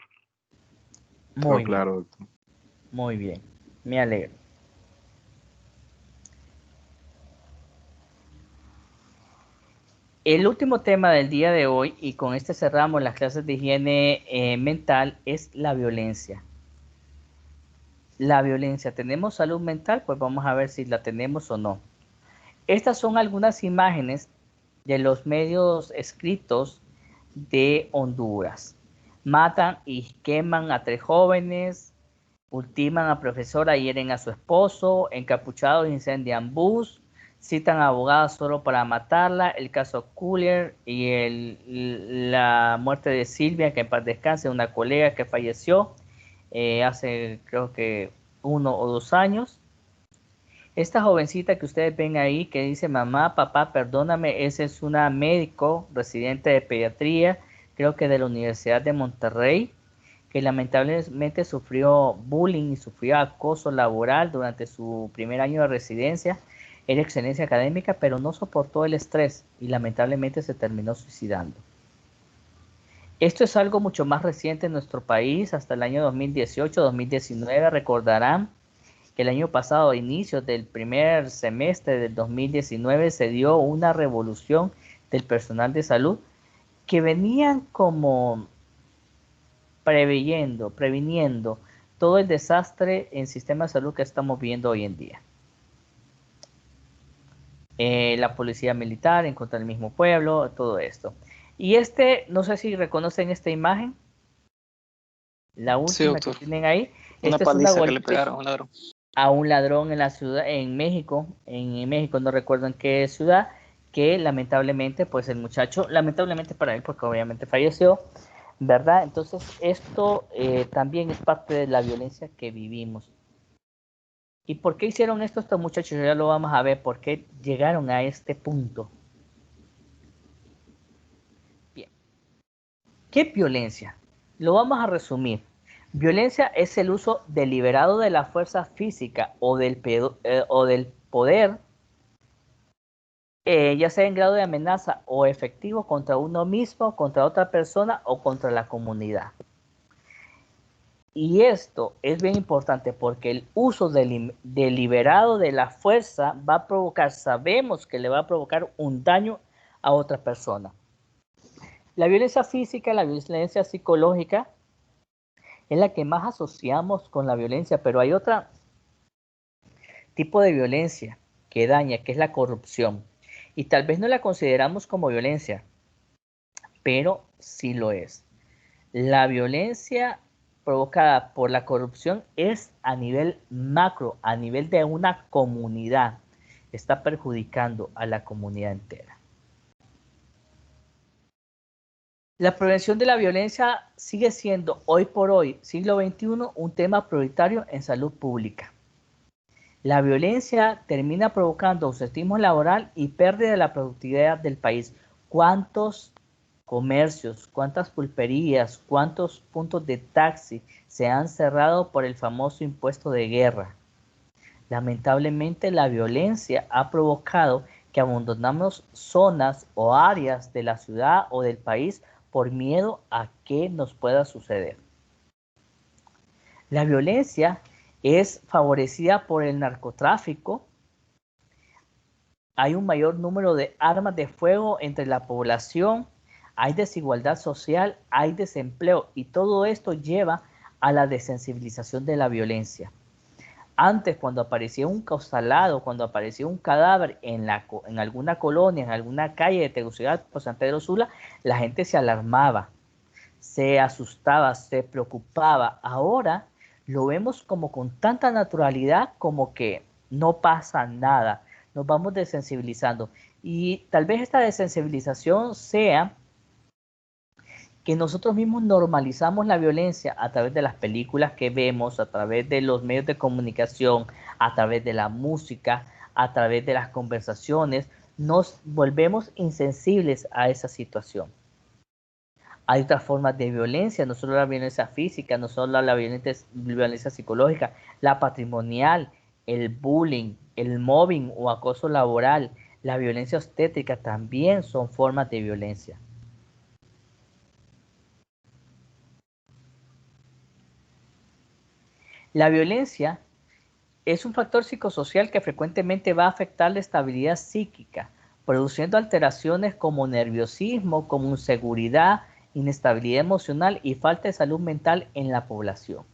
Todo claro, doctor. Muy bien, me alegro. El último tema del día de hoy, y con este cerramos las clases de higiene mental, es la violencia. La violencia, ¿tenemos salud mental? Pues vamos a ver si la tenemos o no. Estas son algunas imágenes de los medios escritos de Honduras. Matan y queman a 3 jóvenes, ultiman a profesora, hieren a su esposo, encapuchados incendian bus, citan a abogados solo para matarla, el caso Cooler y la muerte de Silvia, que en paz descanse, una colega que falleció hace creo que 1 o 2 años. Esta jovencita que ustedes ven ahí que dice mamá, papá, perdóname, esa es una médico residente de pediatría, creo que de la Universidad de Monterrey, que lamentablemente sufrió bullying y sufrió acoso laboral durante su primer año de residencia. Era excelencia académica, pero no soportó el estrés y lamentablemente se terminó suicidando. Esto es algo mucho más reciente en nuestro país, hasta el año 2018-2019, recordarán que el año pasado, a inicios del primer semestre del 2019, se dio una revolución del personal de salud que venían como previniendo todo el desastre en sistema de salud que estamos viendo hoy en día. La policía militar en contra del mismo pueblo, todo esto. Y no sé si reconocen esta imagen, la última que tienen ahí. Una paliza que le pegaron a un ladrón. A un ladrón en la ciudad, en México, no recuerdo en qué ciudad, que lamentablemente, pues el muchacho, lamentablemente para él, porque obviamente falleció, ¿verdad? Entonces esto también es parte de la violencia que vivimos. ¿Y por qué hicieron esto estos muchachos? Ya lo vamos a ver, por qué llegaron a este punto. Bien. ¿Qué es violencia? Lo vamos a resumir. Violencia es el uso deliberado de la fuerza física o del poder, ya sea en grado de amenaza o efectivo contra uno mismo, contra otra persona o contra la comunidad. Y esto es bien importante porque el uso deliberado de la fuerza va a provocar, sabemos que le va a provocar un daño a otra persona. La violencia física, la violencia psicológica, es la que más asociamos con la violencia, pero hay otro tipo de violencia que daña, que es la corrupción. Y tal vez no la consideramos como violencia, pero sí lo es. La violencia provocada por la corrupción es a nivel macro, a nivel de una comunidad. Está perjudicando a la comunidad entera. La prevención de la violencia sigue siendo hoy por hoy, siglo XXI, un tema prioritario en salud pública. La violencia termina provocando ausentismo laboral y pérdida de la productividad del país. ¿Cuántos comercios, cuántas pulperías, cuántos puntos de taxi se han cerrado por el famoso impuesto de guerra? Lamentablemente la violencia ha provocado que abandonamos zonas o áreas de la ciudad o del país por miedo a que nos pueda suceder. La violencia es favorecida por el narcotráfico. Hay un mayor número de armas de fuego entre la población, hay desigualdad social, hay desempleo y todo esto lleva a la desensibilización de la violencia. Antes, cuando aparecía un causalado, cuando aparecía un cadáver en alguna colonia, en alguna calle de Tegucigalpa o San Pedro Sula, la gente se alarmaba, se asustaba, se preocupaba. Ahora lo vemos como con tanta naturalidad como que no pasa nada. nos vamos desensibilizando. Y tal vez esta desensibilización sea que nosotros mismos normalizamos la violencia a través de las películas que vemos, a través de los medios de comunicación, a través de la música, a través de las conversaciones, nos volvemos insensibles a esa situación. Hay otras formas de violencia, no solo la violencia física, no solo la violencia psicológica, la patrimonial, el bullying, el mobbing o acoso laboral, la violencia obstétrica también son formas de violencia. La violencia es un factor psicosocial que frecuentemente va a afectar la estabilidad psíquica, produciendo alteraciones como nerviosismo, como inseguridad, inestabilidad emocional y falta de salud mental en la población.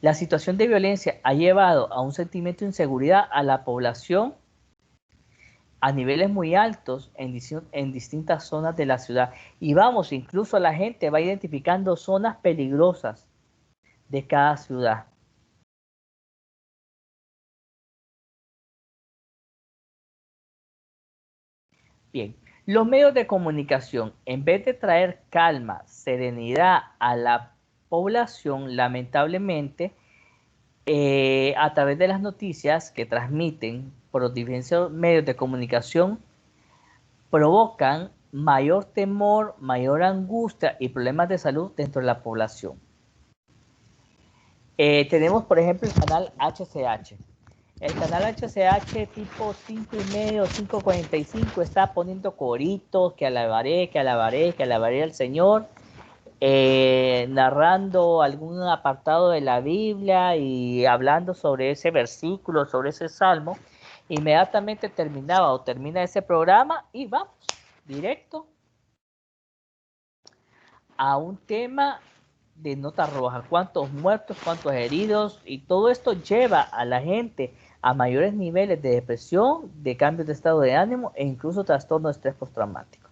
La situación de violencia ha llevado a un sentimiento de inseguridad a la población a niveles muy altos en distintas zonas de la ciudad. Y vamos, incluso la gente va identificando zonas peligrosas de cada ciudad. Bien, los medios de comunicación, en vez de traer calma, serenidad a la población, lamentablemente, a través de las noticias que transmiten por los diversos medios de comunicación, provocan mayor temor, mayor angustia y problemas de salud dentro de la población. Tenemos, por ejemplo, el canal HCH. El canal HCH tipo 5:30, 5:45 está poniendo coritos, que alabaré, que alabaré, que alabaré al Señor, narrando algún apartado de la Biblia y hablando sobre ese versículo, sobre ese salmo. Inmediatamente termina ese programa y vamos directo a un tema de nota roja, cuántos muertos, cuántos heridos, y todo esto lleva a la gente a mayores niveles de depresión, de cambios de estado de ánimo e incluso trastorno de estrés postraumático.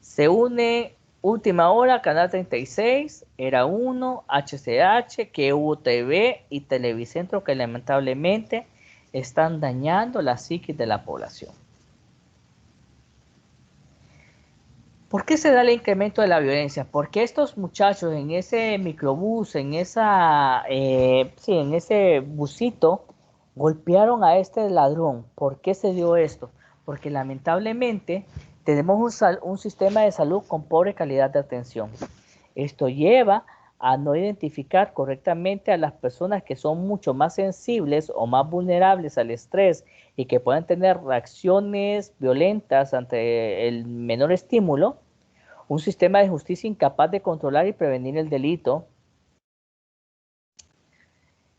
Se une Última Hora, Canal 36, Era 1, HCH, QU TV y Televicentro, que lamentablemente están dañando la psiquis de la población. ¿Por qué se da el incremento de la violencia? Porque estos muchachos en ese microbús, en ese busito, golpearon a este ladrón. ¿Por qué se dio esto? Porque lamentablemente tenemos un sistema de salud con pobre calidad de atención. Esto lleva a no identificar correctamente a las personas que son mucho más sensibles o más vulnerables al estrés y que pueden tener reacciones violentas ante el menor estímulo, un sistema de justicia incapaz de controlar y prevenir el delito.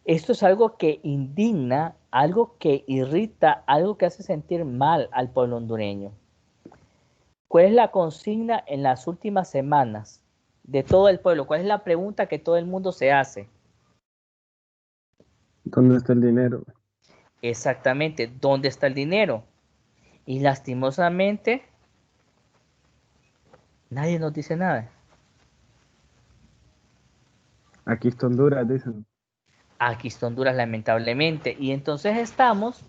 Esto es algo que indigna, algo que irrita, algo que hace sentir mal al pueblo hondureño. ¿Cuál es la consigna en las últimas semanas de todo el pueblo? ¿Cuál es la pregunta que todo el mundo se hace? ¿Dónde está el dinero? Exactamente, ¿dónde está el dinero? Y lastimosamente, nadie nos dice nada. Aquí está Honduras, dicen. Aquí está Honduras, lamentablemente. Y entonces estamos...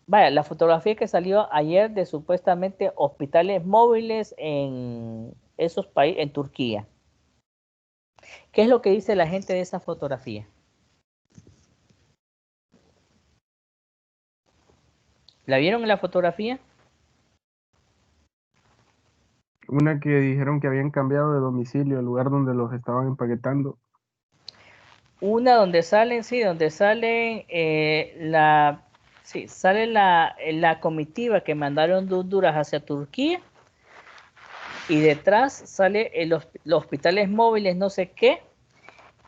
vaya, la fotografía que salió ayer de supuestamente hospitales móviles en esos países, en Turquía. ¿Qué es lo que dice la gente de esa fotografía? ¿La vieron en la fotografía? Una que dijeron que habían cambiado de domicilio, el lugar donde los estaban empaquetando. Una donde salen, sí, donde salen sale la comitiva que mandaron de Honduras hacia Turquía y detrás sale los hospitales móviles no sé qué,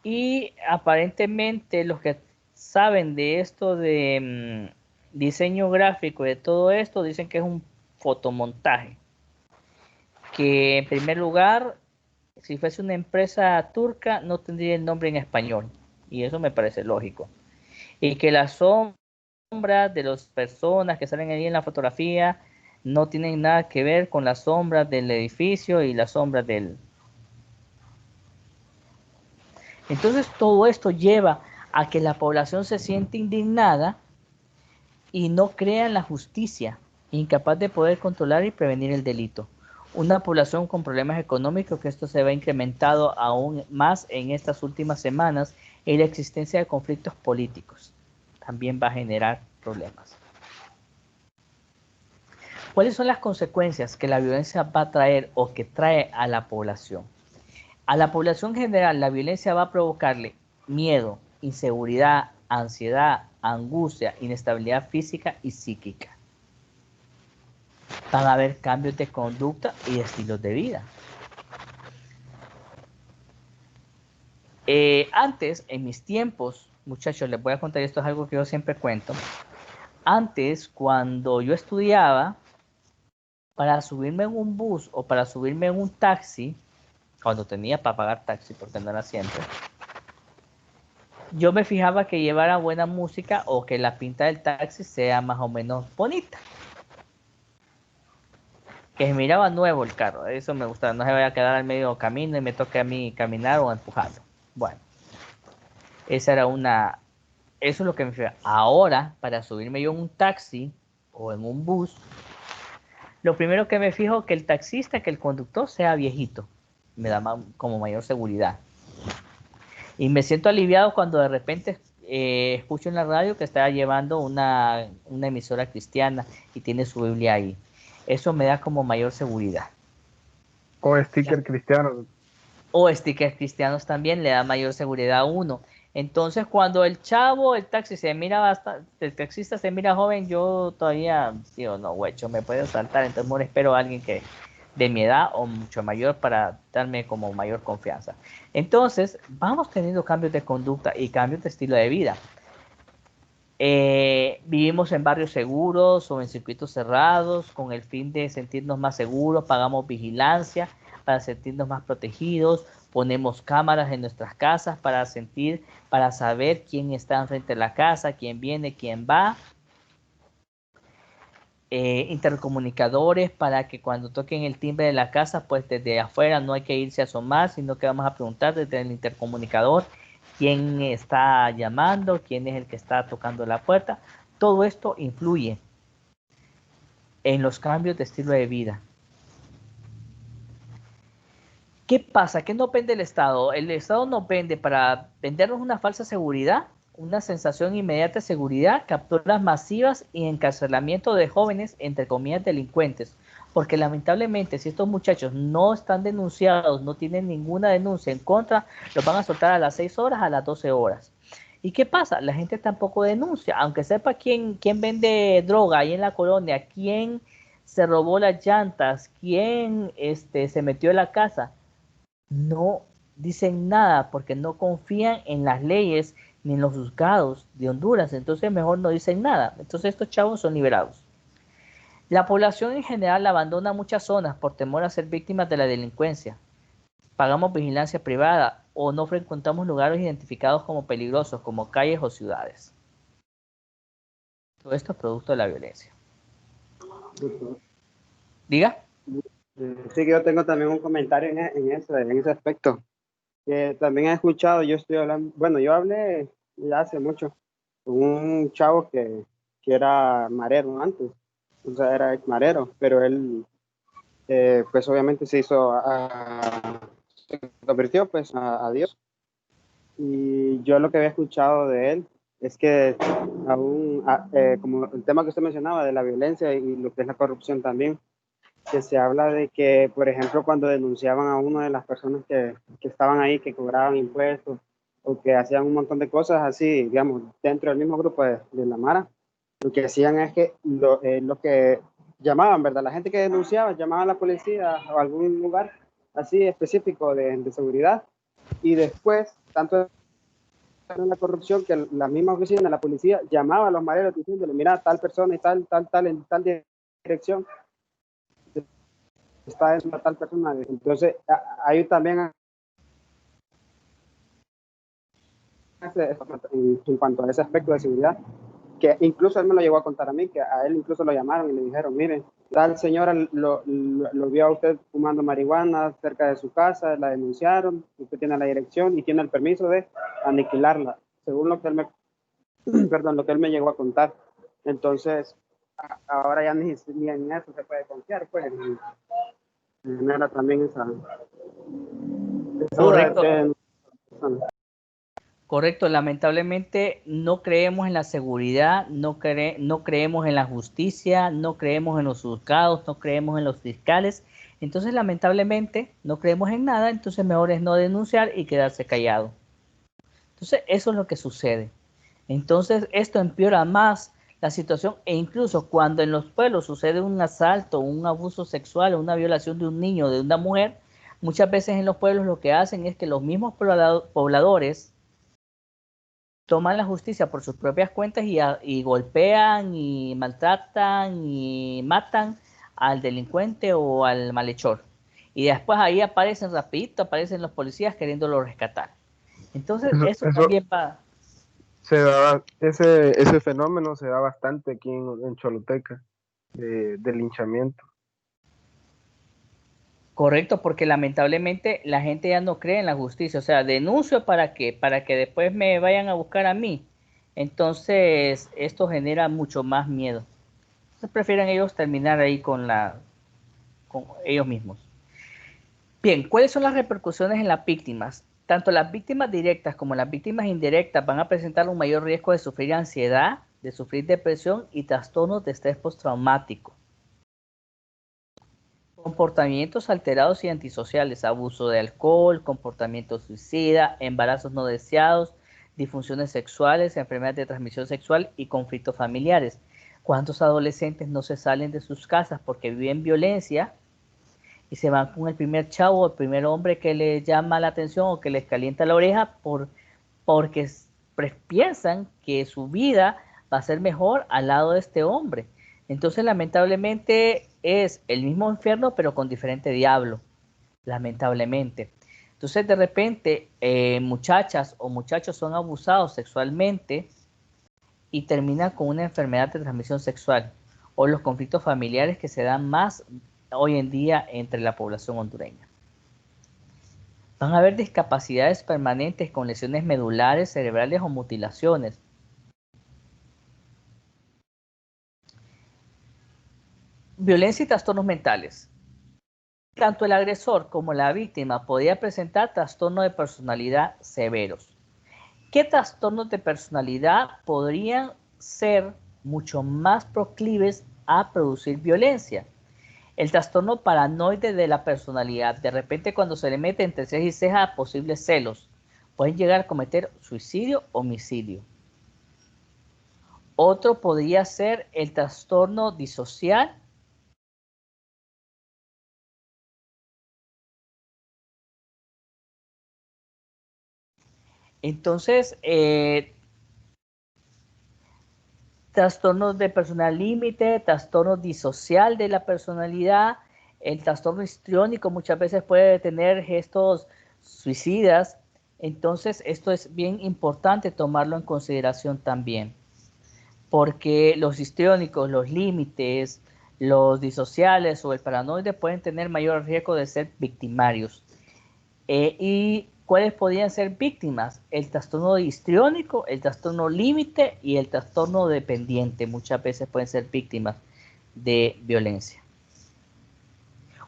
y aparentemente los que saben de esto de diseño gráfico y de todo esto dicen que es un fotomontaje, que en primer lugar, si fuese una empresa turca no tendría el nombre en español, y eso me parece lógico, y que las sombras de las personas que salen ahí en la fotografía no tienen nada que ver con las sombras del edificio y las sombras del Entonces todo esto lleva a que la población se siente indignada y no crea en la justicia, incapaz de poder controlar y prevenir el delito. Una población con problemas económicos, que esto se va incrementado aún más en estas últimas semanas, y la existencia de conflictos políticos también va a generar problemas. ¿Cuáles son las consecuencias que la violencia va a traer o que trae a la población? A la población general, la violencia va a provocarle miedo, inseguridad, ansiedad, angustia, inestabilidad física y psíquica. Van a haber cambios de conducta y estilos de vida. Antes, en mis tiempos, muchachos, les voy a contar, esto es algo que yo siempre cuento. Antes, cuando yo estudiaba, para subirme en un bus o para subirme en un taxi, cuando tenía para pagar taxi, porque no era siempre, yo me fijaba que llevara buena música o que la pinta del taxi sea más o menos bonita. Que se miraba nuevo el carro, eso me gustaba, no se vaya a quedar al medio camino y me toque a mí caminar o empujarlo. Bueno, esa era una, eso es lo que me fijaba. Ahora, para subirme yo en un taxi o en un bus, lo primero que me fijo es que el taxista, que el conductor sea viejito, me da como mayor seguridad. Y me siento aliviado cuando de repente escucho en la radio que está llevando una emisora cristiana y tiene su Biblia ahí. Eso me da como mayor seguridad. O sticker cristiano. O stickers cristianos también le da mayor seguridad a uno. Entonces, cuando el chavo, el taxi se mira bastante, el taxista se mira joven, yo todavía digo, no, huecho, me puede saltar. Entonces, mejor espero a alguien que de mi edad o mucho mayor para darme como mayor confianza. Entonces, vamos teniendo cambios de conducta y cambios de estilo de vida. Vivimos en barrios seguros o en circuitos cerrados con el fin de sentirnos más seguros, pagamos vigilancia para sentirnos más protegidos, ponemos cámaras en nuestras casas para saber quién está enfrente de la casa, quién viene, quién va. Intercomunicadores para que cuando toquen el timbre de la casa, pues desde afuera no hay que irse a asomar, sino que vamos a preguntar desde el intercomunicador quién está llamando, quién es el que está tocando la puerta. Todo esto influye en los cambios de estilo de vida. ¿Qué pasa? ¿Qué no vende el Estado? El Estado nos vende para vendernos una falsa seguridad, una sensación inmediata de seguridad, capturas masivas y encarcelamiento de jóvenes, entre comillas, delincuentes. Porque lamentablemente, si estos muchachos no están denunciados, no tienen ninguna denuncia en contra, los van a soltar a las 6 horas, a las 12 horas. ¿Y qué pasa? La gente tampoco denuncia, aunque sepa quién vende droga ahí en la colonia, quién se robó las llantas, quién se metió en la casa. No dicen nada porque no confían en las leyes ni en los juzgados de Honduras, entonces mejor no dicen nada. Entonces estos chavos son liberados. La población en general abandona muchas zonas por temor a ser víctimas de la delincuencia. Pagamos vigilancia privada o no frecuentamos lugares identificados como peligrosos, como calles o ciudades. Todo esto es producto de la violencia. ¿Diga? Sí, que yo tengo también un comentario en ese aspecto. Que también he escuchado, yo estoy hablando, bueno, yo hablé ya hace mucho con un chavo que era marero antes, o sea, era ex marero, pero él, pues obviamente se convirtió pues a Dios. Y yo lo que había escuchado de él es que aún, como el tema que usted mencionaba de la violencia y lo que es la corrupción también, que se habla de que, por ejemplo, cuando denunciaban a una de las personas que estaban ahí, que cobraban impuestos o que hacían un montón de cosas así, digamos, dentro del mismo grupo de la Mara, lo que hacían es que lo que llamaban, ¿verdad? La gente que denunciaba, llamaba a la policía o a algún lugar así específico de seguridad y después, tanto en la corrupción que la misma oficina, la policía, llamaba a los mareros diciéndole, mira, tal persona y tal, en tal dirección está en una tal persona. Entonces, hay también en cuanto a ese aspecto de seguridad, que incluso él me lo llegó a contar a mí, que a él incluso lo llamaron y le dijeron, miren, tal señora lo vio a usted fumando marihuana cerca de su casa, la denunciaron, usted tiene la dirección y tiene el permiso de aniquilarla, según lo que él me, perdón, lo que él me llegó a contar. Entonces, ahora ya ni en eso se puede confiar, pues, genera también esa Correcto. duda. Correcto, lamentablemente no creemos en la seguridad, no creemos en la justicia, no creemos en los juzgados, no creemos en los fiscales. Entonces, lamentablemente, no creemos en nada, entonces mejor es no denunciar y quedarse callado. Entonces, eso es lo que sucede. Entonces, esto empeora más la situación e incluso cuando en los pueblos sucede un asalto, un abuso sexual o una violación de un niño o de una mujer, muchas veces en los pueblos lo que hacen es que los mismos pobladores toman la justicia por sus propias cuentas y golpean y maltratan y matan al delincuente o al malhechor. Y después ahí aparecen rapidito, aparecen los policías queriéndolo rescatar. Entonces eso también va... Ese fenómeno se da bastante aquí en Choluteca, de linchamiento. Correcto, porque lamentablemente la gente ya no cree en la justicia. O sea, denuncio para qué, para que después me vayan a buscar a mí. Entonces, esto genera mucho más miedo. Entonces, prefieren ellos terminar ahí con ellos mismos. Bien, ¿cuáles son las repercusiones en las víctimas? Tanto las víctimas directas como las víctimas indirectas van a presentar un mayor riesgo de sufrir ansiedad, de sufrir depresión y trastornos de estrés postraumático. Comportamientos alterados y antisociales, abuso de alcohol, comportamiento suicida, embarazos no deseados, disfunciones sexuales, enfermedades de transmisión sexual y conflictos familiares. ¿Cuántos adolescentes no se salen de sus casas porque viven violencia y se van con el primer chavo, el primer hombre que les llama la atención o que les calienta la oreja porque piensan que su vida va a ser mejor al lado de este hombre? Entonces, lamentablemente, es el mismo infierno, pero con diferente diablo, lamentablemente. Entonces, de repente, muchachas o muchachos son abusados sexualmente y terminan con una enfermedad de transmisión sexual o los conflictos familiares que se dan más hoy en día entre la población hondureña. Van a haber discapacidades permanentes con lesiones medulares, cerebrales o mutilaciones. Violencia y trastornos mentales. Tanto el agresor como la víctima podía presentar trastornos de personalidad severos. ¿Qué trastornos de personalidad podrían ser mucho más proclives a producir violencia? El trastorno paranoide de la personalidad. De repente, cuando se le mete entre ceja y ceja posibles celos, pueden llegar a cometer suicidio o homicidio. Otro podría ser el trastorno disocial. Entonces, trastornos de personalidad límite, trastorno disocial de la personalidad, el trastorno histriónico muchas veces puede tener gestos suicidas. Entonces, esto es bien importante tomarlo en consideración también, porque los histriónicos, los límites, los disociales o el paranoide pueden tener mayor riesgo de ser victimarios. ¿Y cuáles podrían ser víctimas? El trastorno histriónico, el trastorno límite y el trastorno dependiente. Muchas veces pueden ser víctimas de violencia.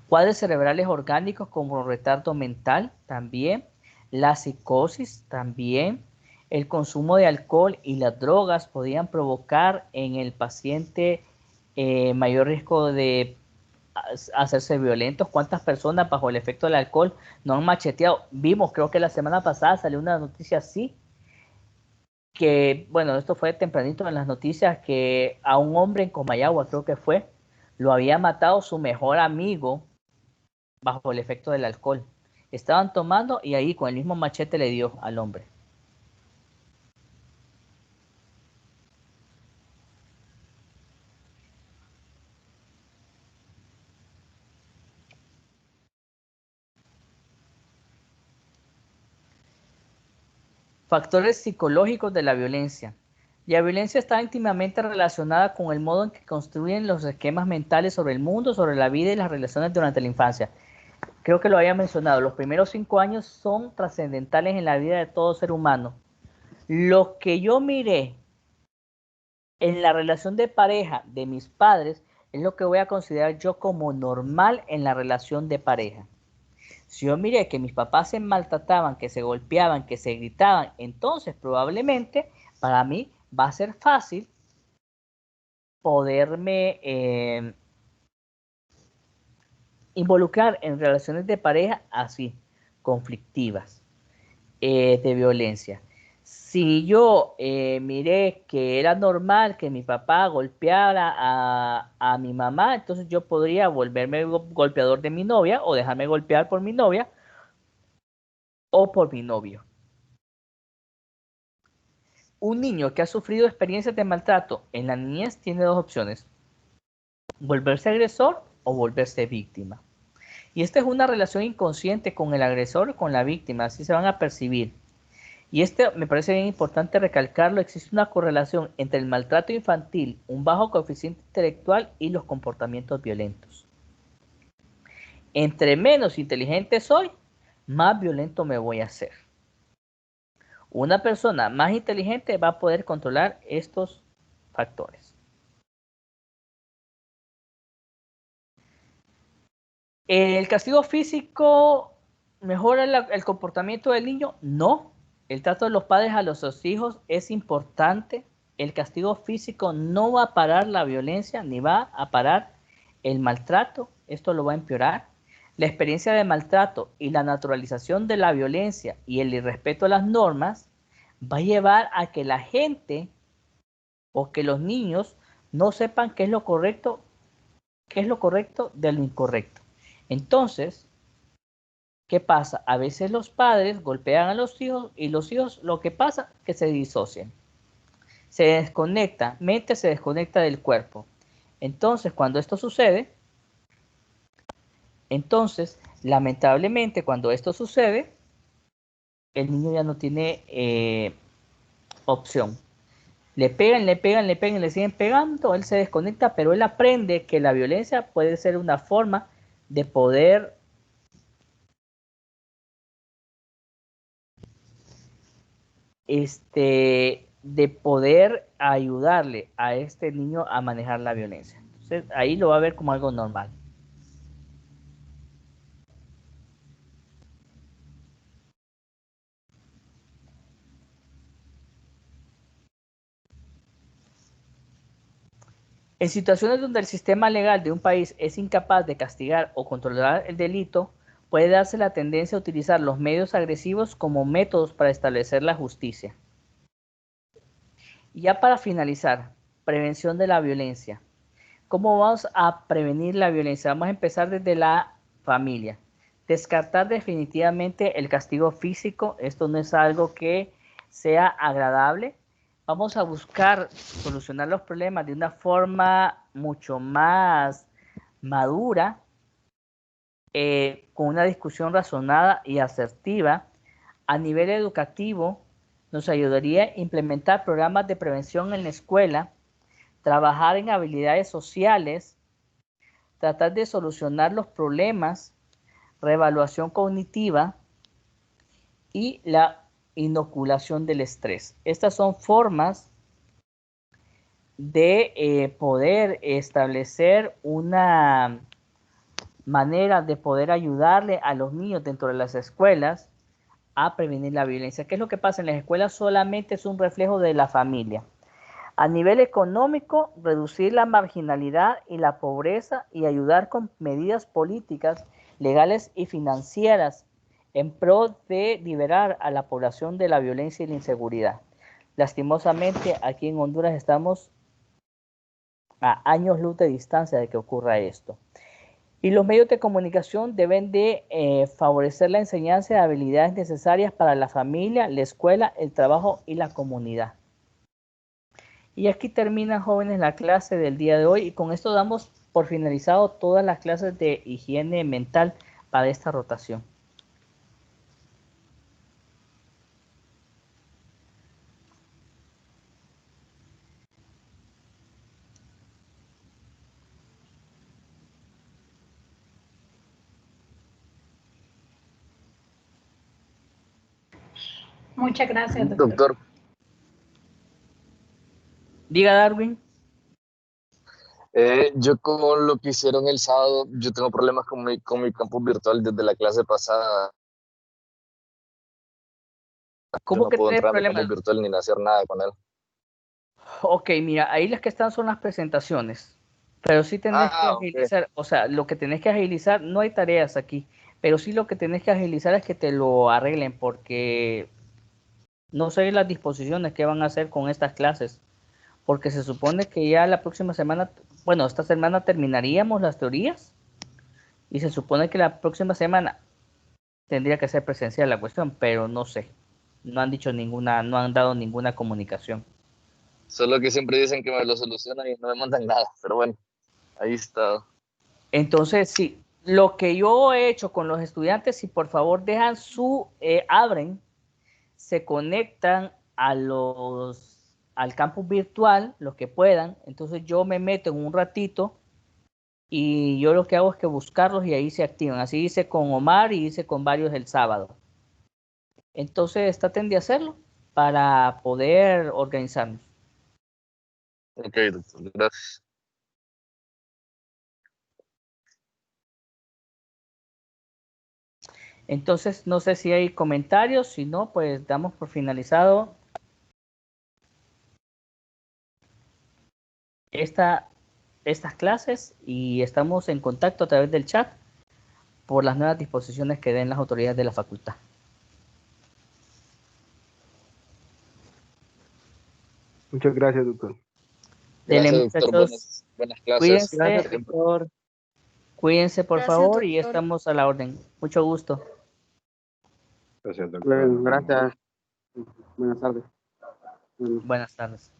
Cuadros cerebrales orgánicos como retardo mental también. La psicosis también. El consumo de alcohol y las drogas podrían provocar en el paciente mayor riesgo de hacerse violentos. ¿Cuántas personas bajo el efecto del alcohol no han macheteado? Vimos, creo que la semana pasada salió una noticia así, que, bueno, esto fue tempranito en las noticias, que a un hombre en Comayagua, creo que fue, lo había matado su mejor amigo bajo el efecto del alcohol. Estaban tomando y ahí con el mismo machete le dio al hombre. Factores psicológicos de la violencia. La violencia está íntimamente relacionada con el modo en que construyen los esquemas mentales sobre el mundo, sobre la vida y las relaciones durante la infancia. Creo que lo había mencionado, los primeros 5 años son trascendentales en la vida de todo ser humano. Lo que yo miré en la relación de pareja de mis padres es lo que voy a considerar yo como normal en la relación de pareja. Si yo miré que mis papás se maltrataban, que se golpeaban, que se gritaban, entonces probablemente para mí va a ser fácil poderme involucrar en relaciones de pareja así, conflictivas, de violencia. Si yo miré que era normal que mi papá golpeara a mi mamá, entonces yo podría volverme golpeador de mi novia o dejarme golpear por mi novia o por mi novio. Un niño que ha sufrido experiencias de maltrato en la niñez tiene dos opciones: volverse agresor o volverse víctima. Y esta es una relación inconsciente con el agresor o con la víctima, así se van a percibir. Y me parece bien importante recalcarlo, existe una correlación entre el maltrato infantil, un bajo coeficiente intelectual y los comportamientos violentos. Entre menos inteligente soy, más violento me voy a hacer. Una persona más inteligente va a poder controlar estos factores. ¿El castigo físico mejora el comportamiento del niño? No. El trato de los padres a los hijos es importante. El castigo físico no va a parar la violencia ni va a parar el maltrato. Esto lo va a empeorar. La experiencia de maltrato y la naturalización de la violencia y el irrespeto a las normas va a llevar a que la gente o que los niños no sepan qué es lo correcto de lo incorrecto. Entonces, ¿qué pasa? A veces los padres golpean a los hijos y los hijos lo que pasa es que se disocian. Se desconecta, mente se desconecta del cuerpo. Entonces, cuando esto sucede, lamentablemente, cuando esto sucede, el niño ya no tiene opción. Le pegan, le siguen pegando, él se desconecta, pero él aprende que la violencia puede ser una forma de poder ayudarle a este niño a manejar la violencia. Entonces, ahí lo va a ver como algo normal. En situaciones donde el sistema legal de un país es incapaz de castigar o controlar el delito, puede darse la tendencia a utilizar los medios agresivos como métodos para establecer la justicia. Y ya para finalizar, prevención de la violencia. ¿Cómo vamos a prevenir la violencia? Vamos a empezar desde la familia. Descartar definitivamente el castigo físico. Esto no es algo que sea agradable. Vamos a buscar solucionar los problemas de una forma mucho más madura, con una discusión razonada y asertiva. A nivel educativo, nos ayudaría a implementar programas de prevención en la escuela, trabajar en habilidades sociales, tratar de solucionar los problemas, reevaluación cognitiva y la inoculación del estrés. Estas son formas de poder establecer una manera de poder ayudarle a los niños dentro de las escuelas a prevenir la violencia. ¿Qué es lo que pasa en las escuelas? Solamente es un reflejo de la familia. A nivel económico, reducir la marginalidad y la pobreza y ayudar con medidas políticas, legales y financieras en pro de liberar a la población de la violencia y la inseguridad. Lastimosamente, aquí en Honduras estamos a años luz de distancia de que ocurra esto. Y los medios de comunicación deben de favorecer la enseñanza de habilidades necesarias para la familia, la escuela, el trabajo y la comunidad. Y aquí termina, jóvenes, la clase del día de hoy, y con esto damos por finalizado todas las clases de higiene mental para esta rotación. Muchas gracias, doctor. Diga, Darwin. Yo con lo que hicieron el sábado, yo tengo problemas con mi campus virtual desde la clase pasada. ¿Cómo no que puedo tienes entrar a mi problemas? campus virtual ni hacer nada con él. Ok, mira, ahí las que están son las presentaciones, pero sí tenés que agilizar, okay. O sea, lo que tenés que agilizar, no hay tareas aquí, pero sí lo que tenés que agilizar es que te lo arreglen, porque no sé las disposiciones que van a hacer con estas clases, porque se supone que ya la próxima semana, bueno, esta semana terminaríamos las teorías, y se supone que la próxima semana tendría que ser presencial la cuestión, pero no sé, no han dicho ninguna, no han dado ninguna comunicación. Solo que siempre dicen que me lo solucionan y no me mandan nada, pero bueno, ahí está. Entonces, sí, lo que yo he hecho con los estudiantes, si por favor dejan abren, se conectan al campus virtual, los que puedan, entonces yo me meto en un ratito y yo lo que hago es que buscarlos y ahí se activan. Así hice con Omar y hice con varios el sábado. Entonces, traten de hacerlo para poder organizarnos. Ok, doctor, gracias. Entonces, no sé si hay comentarios, si no, pues damos por finalizado estas clases y estamos en contacto a través del chat por las nuevas disposiciones que den las autoridades de la facultad. Muchas gracias, doctor. Dele, Gracias, doctor. muchachos. Buenas clases. Cuídense, Gracias, doctor. cuídense por Gracias, favor y doctor. estamos a la orden. Mucho gusto. Gracias, doctor. Bueno, gracias. Buenas tardes. Buenas tardes.